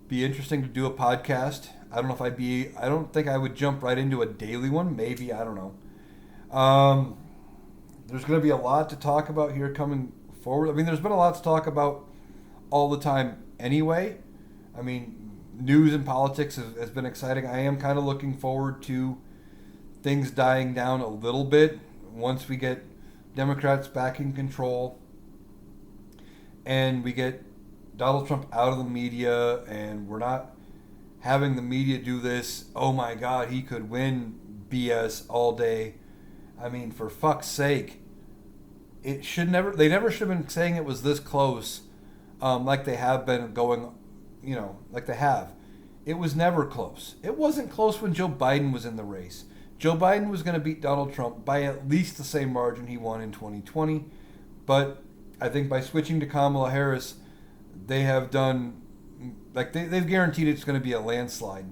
[SPEAKER 1] be interesting to do a podcast. I don't know if I'd be. I don't think I would jump right into a daily one. Maybe, I don't know. There's going to be a lot to talk about here coming forward. I mean, there's been a lot to talk about all the time anyway. I mean, news and politics has been exciting. I am kind of looking forward to things dying down a little bit once we get Democrats back in control and we get Donald Trump out of the media, and we're not having the media do this, oh my God, he could win BS all day. I mean, for fuck's sake, they never should have been saying it was this close, like they have been going, like they have. It was never close. It wasn't close when Joe Biden was in the race. Joe Biden was going to beat Donald Trump by at least the same margin he won in 2020. But I think by switching to Kamala Harris, they have done, they've guaranteed it's going to be a landslide.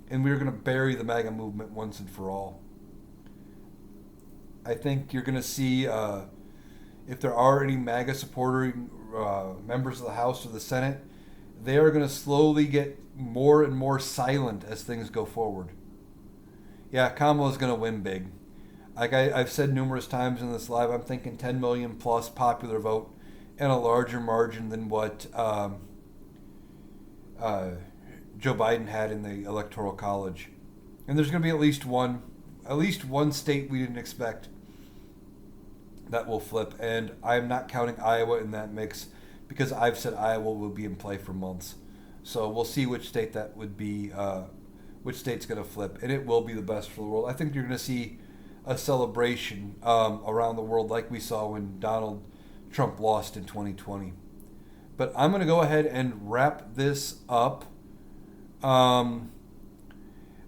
[SPEAKER 1] And we're going to bury the MAGA movement once and for all. I think you're going to see, if there are any MAGA supporting members of the House or the Senate, they are going to slowly get more and more silent as things go forward. Yeah, Kamala's going to win big. Like I've said numerous times in this live, I'm thinking 10 million plus popular vote and a larger margin than what Joe Biden had in the Electoral College. And there's going to be at least one state we didn't expect that will flip. And I'm not counting Iowa in that mix because I've said Iowa will be in play for months. So we'll see which state that would be. Which state's going to flip, and it will be the best for the world. I think you're going to see a celebration around the world like we saw when Donald Trump lost in 2020. But I'm going to go ahead and wrap this up. I'm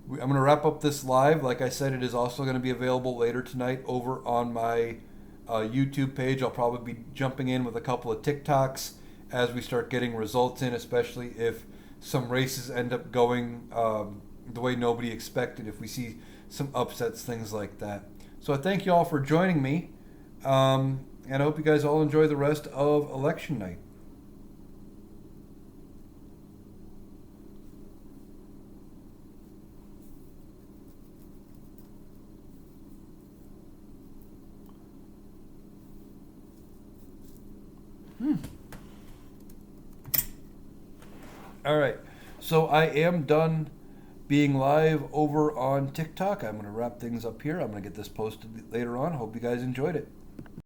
[SPEAKER 1] going to wrap up this live. Like I said, it is also going to be available later tonight over on my YouTube page. I'll probably be jumping in with a couple of TikToks as we start getting results in, especially if some races end up going the way nobody expected, if we see some upsets, things like that. So I thank you all for joining me, and I hope you guys all enjoy the rest of election night. All right. So I am done being live over on TikTok. I'm going to wrap things up here. I'm going to get this posted later on. Hope you guys enjoyed it.